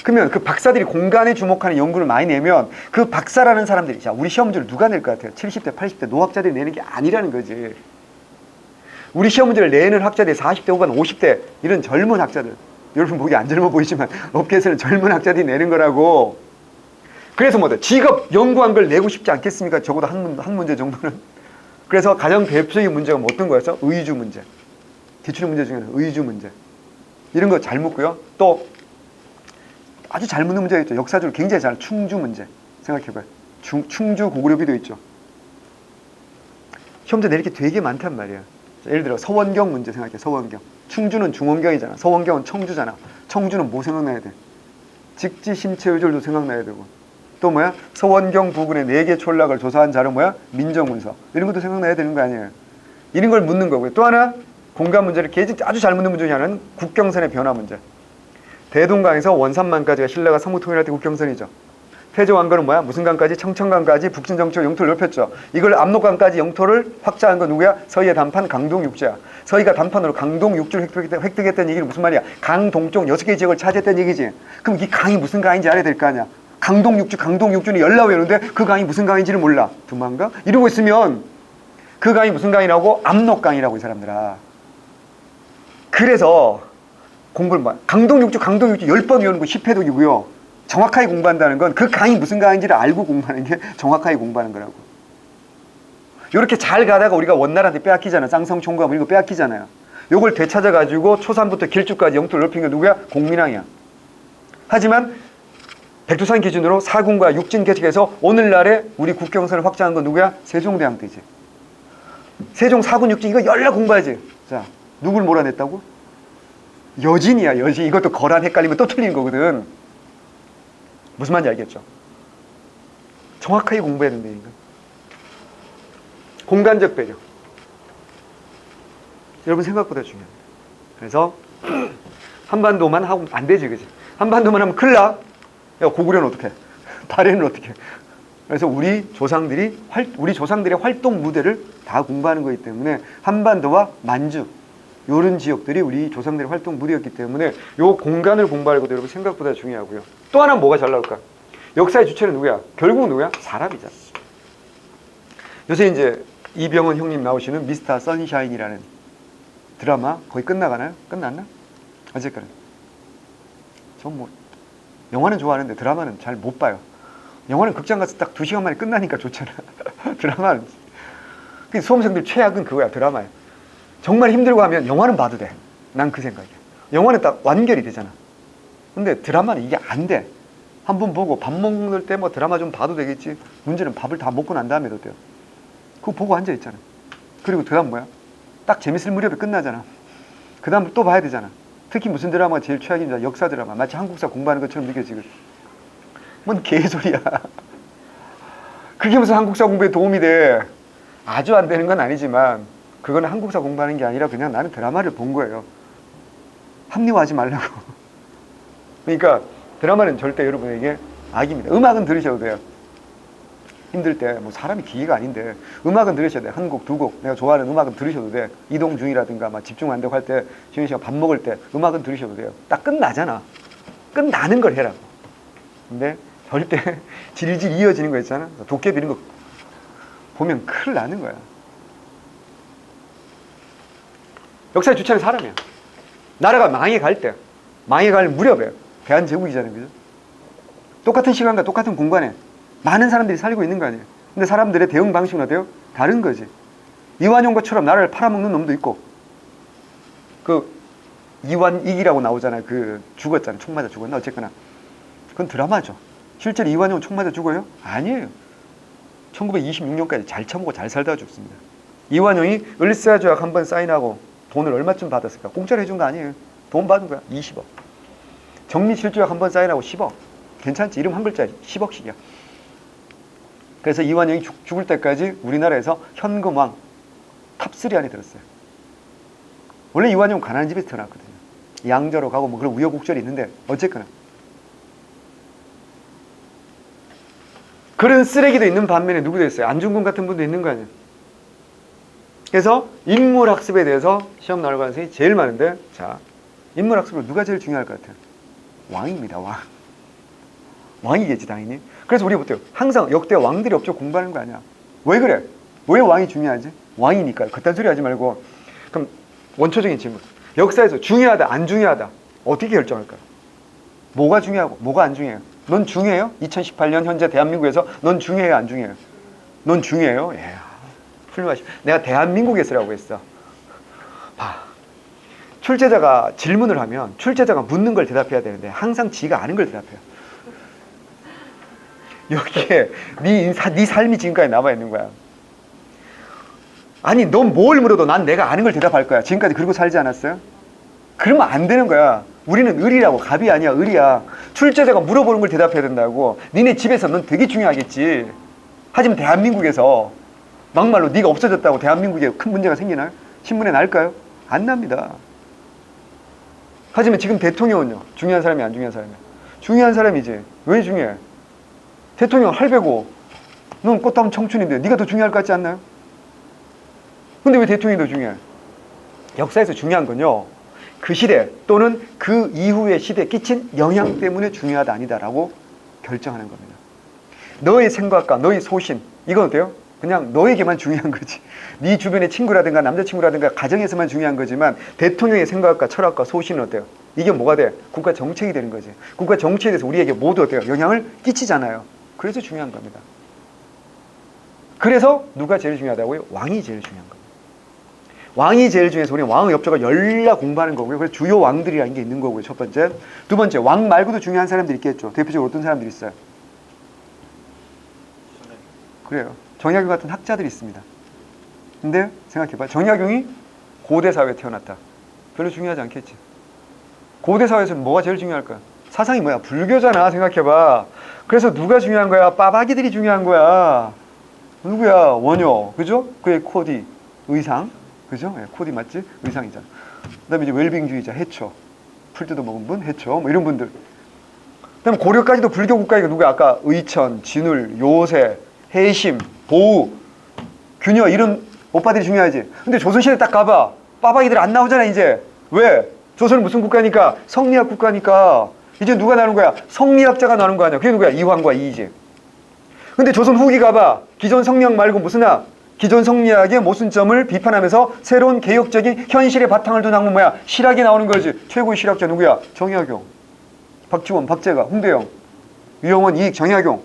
그러면 그 박사들이 공간에 주목하는 연구를 많이 내면 그 박사라는 사람들이, 자, 우리 시험 문제를 누가 낼 것 같아요? 70대, 80대 노학자들이 내는 게 아니라는 거지. 우리 시험 문제를 내는 학자들이 40대 후반, 50대 이런 젊은 학자들. 여러분 보기 안 젊어 보이지만 업계에서는 젊은 학자들이 내는 거라고. 그래서 뭐다? 직업 연구한 걸 내고 싶지 않겠습니까? 적어도 한 문제 정도는. 그래서 가장 대표적인 문제가 뭐 어떤 거였어? 의주 문제. 기출의 문제 중에는 의주 문제. 이런 거 잘 묻고요. 또 아주 잘 묻는 문제가 있죠. 역사적으로 굉장히 잘 충주 문제. 생각해봐요. 충주 고구려비도 있죠. 시험 문제 내릴 게 되게 많단 말이야. 예를 들어 서원경 문제 생각해. 서원경. 충주는 중원경이잖아. 서원경은 청주잖아. 청주는 뭐 생각나야 돼? 직지 심체의절도 생각나야 되고. 또 뭐야? 서원경 부근의 4개 촌락을 조사한 자료 뭐야? 민정문서. 이런 것도 생각나야 되는 거 아니에요. 이런 걸 묻는 거고요. 또 하나 공간 문제를 아주 잘 묻는 문제 중에 하나는 국경선의 변화 문제. 대동강에서 원산만까지가 신라가 삼국통일할 때 국경선이죠. 태조왕건은 뭐야? 무슨 강까지? 청천강까지 북진정치로 영토를 넓혔죠. 이걸 압록강까지 영토를 확장한 건 누구야? 서희의 단판 강동육지야. 서희가 단판으로 강동육지를 획득했다는 얘기는 무슨 말이야? 강 동쪽 6개 지역을 차지했다는 얘기지. 그럼 이 강이 무슨 강인지 알아야 될 거 아니야. 강동육지는 연락 외우는데 그 강이 무슨 강인지를 몰라. 도망가? 이러고 있으면 그 강이 무슨 강이라고? 압록강이라고 이 사람들아. 그래서 공부를 강동육지 10번 외우는 거 10회독이고요. 정확하게 공부한다는 건 그 강이 무슨 강인지를 알고 공부하는 게 정확하게 공부하는 거라고. 이렇게 잘 가다가 우리가 원나라한테 빼앗기잖아. 쌍성총과 이런 거 빼앗기잖아요. 요걸 되찾아가지고 초산부터 길쭉까지 영토를 넓힌 게 누구야? 공민왕이야. 하지만 백두산 기준으로 사군과 육진 개척해서 오늘날에 우리 국경선을 확장한 건 누구야? 세종대왕 때지. 세종 사군 육진 이거 열라 공부하지. 자, 누굴 몰아냈다고? 여진이야, 여진. 이것도 거란 헷갈리면 또 틀리는 거거든. 무슨 말인지 알겠죠? 정확하게 공부해야 된다니까. 공간적 배경. 여러분 생각보다 중요합니다. 그래서 한반도만 하고 안 되지, 그지? 한반도만 하면 큰일 나. 야, 고구려는 어떻게 해? 발해는 어떻게 해? 그래서 우리 조상들의 활동 무대를 다 공부하는 거기 때문에 한반도와 만주 이런 지역들이 우리 조상들의 활동 무대였기 때문에 요 공간을 공부하는 것도 여러분 생각보다 중요하고요. 또 하나 뭐가 잘 나올까? 역사의 주체는 누구야? 결국은 누구야? 사람이잖아. 요새 이제 이병헌 형님 나오시는 미스터 선샤인이라는 드라마 거의 끝나가나요? 끝났나? 어쨌거나 전 뭐 영화는 좋아하는데 드라마는 잘 못 봐요. 영화는 극장 가서 딱 2시간 만에 끝나니까 좋잖아. 드라마는 수험생들 최악은 그거야. 드라마야. 정말 힘들고 하면 영화는 봐도 돼. 난 그 생각이야. 영화는 딱 완결이 되잖아. 근데 드라마는 이게 안 돼. 한 번 보고 밥 먹을 때 뭐 드라마 좀 봐도 되겠지. 문제는 밥을 다 먹고 난 다음에도 돼요. 그거 보고 앉아있잖아. 그리고 그 다음 뭐야? 딱 재밌을 무렵에 끝나잖아. 그 다음 또 봐야 되잖아. 특히 무슨 드라마가 제일 최악인지 역사 드라마. 마치 한국사 공부하는 것처럼 느껴지고. 뭔 개소리야. 그게 무슨 한국사 공부에 도움이 돼. 아주 안 되는 건 아니지만 그거는 한국사 공부하는 게 아니라 그냥 나는 드라마를 본 거예요. 합리화하지 말라고. 그러니까 드라마는 절대 여러분에게 악입니다. 음악은 들으셔도 돼요. 힘들 때 뭐 사람이 기계가 아닌데 음악은 들으셔도 돼. 한 곡, 두 곡. 내가 좋아하는 음악은 들으셔도 돼. 이동 중이라든가 막 집중 안 되고 할 때, 지훈 씨가 밥 먹을 때 음악은 들으셔도 돼요. 딱 끝나잖아. 끝나는 걸 해라고. 근데 절대 질질 이어지는 거 있잖아. 도깨비 이런 거 보면 큰일 나는 거야. 역사의 주체는 사람이야. 나라가 망해갈 때, 망해갈 무렵에 대한제국이잖아요. 그죠? 똑같은 시간과 똑같은 공간에 많은 사람들이 살고 있는 거 아니에요. 근데 사람들의 대응 방식은 어때요? 다른 거지. 이완용 것처럼 나라를 팔아먹는 놈도 있고, 그 이완익이라고 나오잖아요. 그 죽었잖아요. 총 맞아 죽었나? 어쨌거나 그건 드라마죠. 실제로 이완용 총 맞아 죽어요? 아니에요. 1926년까지 잘 처먹고 잘 살다가 죽습니다. 이완용이 을사조약 한번 사인하고 돈을 얼마쯤 받았을까? 공짜로 해준 거 아니에요. 돈 받은 거야. 20억. 정리실조약 한번 사인하고 10억. 괜찮지? 이름 한 글자 10억씩이야. 그래서 이완용이 죽을 때까지 우리나라에서 현금왕 탑3 안에 들었어요. 원래 이완용 가난한 집에서 태어났거든요. 양자로 가고 뭐 그런 우여곡절이 있는데 어쨌거나 그런 쓰레기도 있는 반면에 누구도 있어요. 안중근 같은 분도 있는 거 아니에요. 그래서 인물학습에 대해서 시험 나올 가능성이 제일 많은데, 자, 인물학습으로 누가 제일 중요할 것 같아요? 왕입니다. 왕. 왕이겠지 당연히. 그래서 우리가 어때요? 항상 역대 왕들이 업적 공부하는 거 아니야. 왜 그래? 왜 왕이 중요하지? 왕이니까. 그딴 소리 하지 말고. 그럼 원초적인 질문. 역사에서 중요하다 안 중요하다 어떻게 결정할까요? 뭐가 중요하고 뭐가 안 중요해요? 넌 중요해요? 2018년 현재 대한민국에서 넌 중요해요 안 중요해요? 넌 중요해요? 예. 훌륭하시. 내가 대한민국에서라고 했어. 봐. 출제자가 질문을 하면 출제자가 묻는 걸 대답해야 되는데 항상 지가 아는 걸 대답해요. 여기에 네 삶이 지금까지 남아 있는 거야. 아니 넌 뭘 물어도 난 내가 아는 걸 대답할 거야. 지금까지 그러고 살지 않았어요? 그러면 안 되는 거야. 우리는 을이라고. 갑이 아니야. 을이야. 출제자가 물어보는 걸 대답해야 된다고. 니네 집에서 넌 되게 중요하겠지. 하지만 대한민국에서 막말로 네가 없어졌다고 대한민국에 큰 문제가 생기나요? 신문에 날까요? 안 납니다. 하지만 지금 대통령은요. 중요한 사람이 안 중요한 사람이야? 중요한 사람이지. 왜 중요해? 대통령 할배고 넌 꽃다운 청춘인데 네가 더 중요할 것 같지 않나요? 근데 왜 대통령이 더 중요해? 역사에서 중요한 건요. 그 시대 또는 그 이후의 시대에 끼친 영향 때문에 중요하다 아니다라고 결정하는 겁니다. 너의 생각과 너의 소신 이건 어때요? 그냥 너에게만 중요한 거지. 네 주변의 친구라든가 남자친구라든가 가정에서만 중요한 거지만 대통령의 생각과 철학과 소신은 어때요? 이게 뭐가 돼? 국가 정책이 되는 거지. 국가 정책에 대해서 우리에게 모두 어때요? 영향을 끼치잖아요. 그래서 중요한 겁니다. 그래서 누가 제일 중요하다고요? 왕이 제일 중요한 겁니다. 왕이 제일 중요해서 우리는 왕의 업적을 열라 공부하는 거고요. 그래서 주요 왕들이라는 게 있는 거고요. 첫 번째. 두 번째, 왕 말고도 중요한 사람들이 있겠죠. 대표적으로 어떤 사람들이 있어요? 그래요. 정약용 같은 학자들이 있습니다. 근데 생각해봐. 정약용이 고대 사회에 태어났다. 별로 중요하지 않겠지. 고대 사회에서는 뭐가 제일 중요할까? 사상이 뭐야? 불교잖아. 생각해봐. 그래서 누가 중요한 거야? 빠박이들이 중요한 거야. 누구야? 원효. 그죠? 그의 코디. 의상. 그죠? 예, 코디 맞지? 의상이잖아. 그 다음에 이제 웰빙주의자 해초. 풀 뜯어 먹은 분 해초. 뭐 이런 분들. 그 다음에 고려까지도 불교 국가니까 누구야? 아까 의천, 진울, 요새, 해심, 보우, 균여 이런 오빠들이 중요하지. 근데 조선시대 딱 가봐. 빠박이들 안 나오잖아 이제. 왜? 조선은 무슨 국가니까? 성리학 국가니까. 이제 누가 나오는 거야? 성리학자가 나오는 거 아니야. 그게 누구야? 이황과 이이지. 근데 조선 후기 가봐. 기존 성리학 말고 무슨 학? 기존 성리학의 모순점을 비판하면서 새로운 개혁적인 현실의 바탕을 둔 학문 뭐야? 실학이 나오는 거지. 최고의 실학자 누구야? 정약용, 박지원, 박재가, 홍대영, 유영원, 이익, 정약용.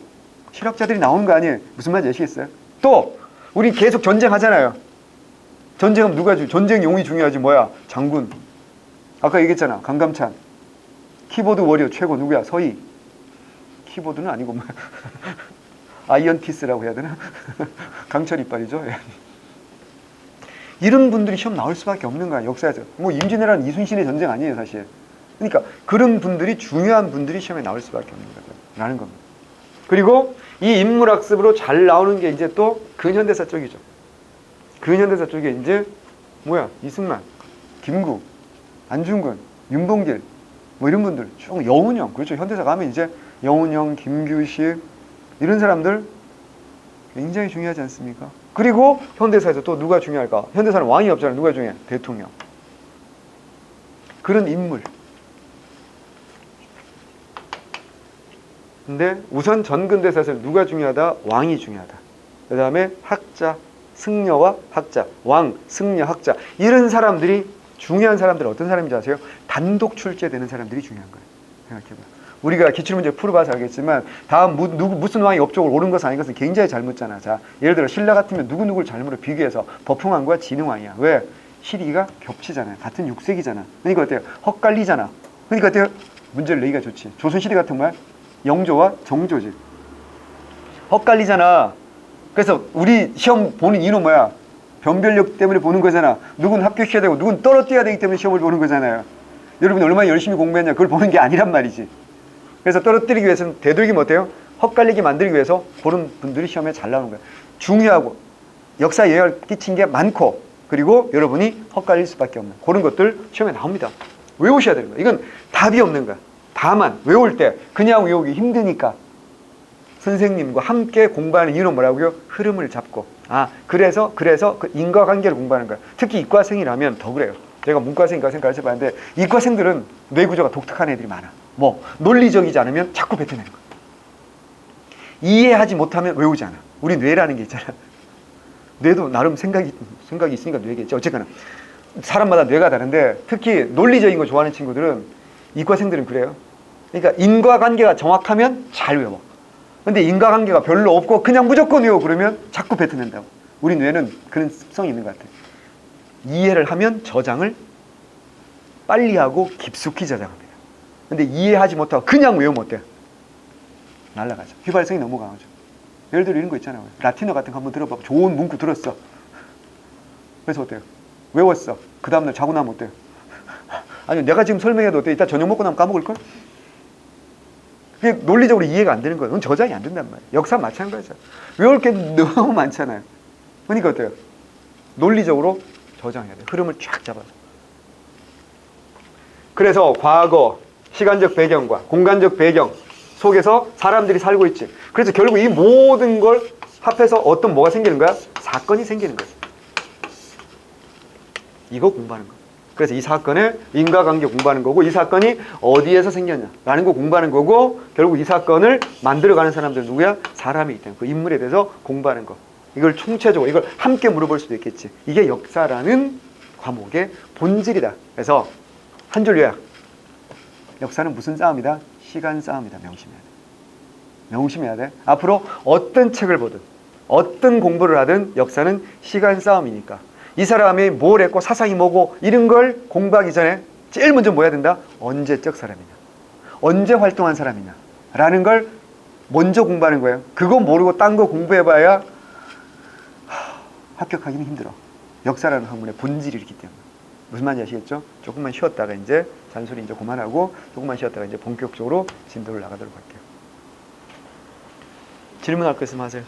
실학자들이 나오는 거 아니에요? 무슨 말인지 아시겠어요? 또 우리 계속 전쟁하잖아요. 전쟁하면 누가 전쟁 용이 중요하지. 뭐야? 장군, 아까 얘기했잖아. 강감찬. 키보드 워리어 최고 누구야? 서희. 키보드는 아니고 뭐 아이언티스라고 해야 되나? 강철 이빨이죠. 예. 이런 분들이 시험 나올 수밖에 없는 거야. 역사에서. 뭐 임진왜란 이순신의 전쟁 아니에요, 사실. 그러니까 그런 분들이 중요한 분들이 시험에 나올 수밖에 없는 거라는 겁니다. 그리고 이 인물학습으로 잘 나오는 게 이제 또 근현대사 쪽이죠. 근현대사 쪽에 이제 뭐야? 이승만, 김구, 안중근, 윤봉길 뭐 이런 분들 쭉 여운형. 그렇죠. 현대사 가면 이제 여운형, 김규식 이런 사람들 굉장히 중요하지 않습니까? 그리고 현대사에서 또 누가 중요할까? 현대사는 왕이 없잖아요. 누가 중요해? 대통령. 그런 인물. 근데 우선 전근대사에서 누가 중요하다? 왕이 중요하다. 그 다음에 학자, 승려와 학자, 왕, 승려, 학자 이런 사람들이 중요한 사람들 어떤 사람인지 아세요? 단독 출제되는 사람들이 중요한 거예요. 생각해봐요. 우리가 기출문제 풀어봐서 알겠지만 다음 무슨 왕이 업적을 옳은 것은 아닌 것은 굉장히 잘 묻잖아. 자, 예를 들어 신라 같으면 누구누구를 잘못으로 비교해서 버풍왕과 진흥왕이야. 왜? 시리가 겹치잖아요. 같은 6세기잖아. 그러니까 어때요? 헛갈리잖아. 그러니까 어때요? 문제를 내기가 좋지. 조선시대 같은 거야? 영조와 정조지. 헛갈리잖아. 그래서 우리 시험 보는 이유는 뭐야? 변별력 때문에 보는 거잖아. 누군 합격해야 되고 누군 떨어뜨려야 되기 때문에 시험을 보는 거잖아요. 여러분이 얼마나 열심히 공부했냐 그걸 보는 게 아니란 말이지. 그래서 떨어뜨리기 위해서는 되도록이면 어때요? 헛갈리게 만들기 위해서 그런 분들이 시험에 잘 나오는 거예요. 중요하고 역사에 영향을 끼친 게 많고 그리고 여러분이 헛갈릴 수밖에 없는 그런 것들 시험에 나옵니다. 외우셔야 되는 거예요. 이건 답이 없는 거야. 다만 외울 때 그냥 외우기 힘드니까 선생님과 함께 공부하는 이유는 뭐라고요? 흐름을 잡고 그래서 그 인과관계를 공부하는 거야. 특히 이과생이라면 더 그래요. 제가 문과생, 이과생 가르쳐봤는데 이과생들은 뇌 구조가 독특한 애들이 많아. 뭐 논리적이지 않으면 자꾸 뱉어내는 거야. 이해하지 못하면 외우지 않아. 우리 뇌라는 게 있잖아. 뇌도 나름 생각이 있으니까 뇌겠지. 어쨌거나 사람마다 뇌가 다른데 특히 논리적인 거 좋아하는 친구들은 이과생들은 그래요. 그러니까 인과관계가 정확하면 잘 외워. 근데 인과관계가 별로 없고 그냥 무조건 외워 그러면 자꾸 뱉어낸다고. 우리 뇌는 그런 습성이 있는 것 같아요. 이해를 하면 저장을 빨리 하고 깊숙이 저장합니다. 근데 이해하지 못하고 그냥 외우면 어때요? 날아가죠. 휘발성이 너무 강하죠. 예를 들어 이런 거 있잖아요. 라틴어 같은 거 한번 들어봐. 좋은 문구 들었어. 그래서 어때요? 외웠어. 그 다음날 자고 나면 어때요? 아니 내가 지금 설명해도 어때요? 이따 저녁 먹고 나면 까먹을걸? 그게 논리적으로 이해가 안 되는 거예요. 그건 저장이 안 된단 말이에요. 역사 마찬가지죠. 외울 게 너무 많잖아요. 그러니까 어때요? 논리적으로 저장해야 돼요. 흐름을 쫙 잡아서. 그래서 과거, 시간적 배경과 공간적 배경 속에서 사람들이 살고 있지. 그래서 결국 이 모든 걸 합해서 어떤 뭐가 생기는 거야? 사건이 생기는 거야. 이거 공부하는 거야. 그래서 이 사건의 인과관계 공부하는 거고 이 사건이 어디에서 생겼냐라는 거 공부하는 거고 결국 이 사건을 만들어가는 사람들은 누구야? 사람이기 때문에 그 인물에 대해서 공부하는 거. 이걸 총체적으로 이걸 함께 물어볼 수도 있겠지. 이게 역사라는 과목의 본질이다. 그래서 한 줄 요약. 역사는 무슨 싸움이다? 시간 싸움이다. 명심해야 돼. 명심해야 돼. 앞으로 어떤 책을 보든 어떤 공부를 하든 역사는 시간 싸움이니까 이 사람이 뭘 했고 사상이 뭐고 이런 걸 공부하기 전에 제일 먼저 뭐 해야 된다? 언제적 사람이냐, 언제 활동한 사람이냐 라는 걸 먼저 공부하는 거예요. 그거 모르고 딴 거 공부해봐야 합격하기는 힘들어. 역사라는 학문의 본질이 있기 때문에. 무슨 말인지 아시겠죠? 조금만 쉬었다가 이제 잔소리 이제 그만하고 조금만 쉬었다가 이제 본격적으로 진도를 나가도록 할게요. 질문할 거 있으면 하세요.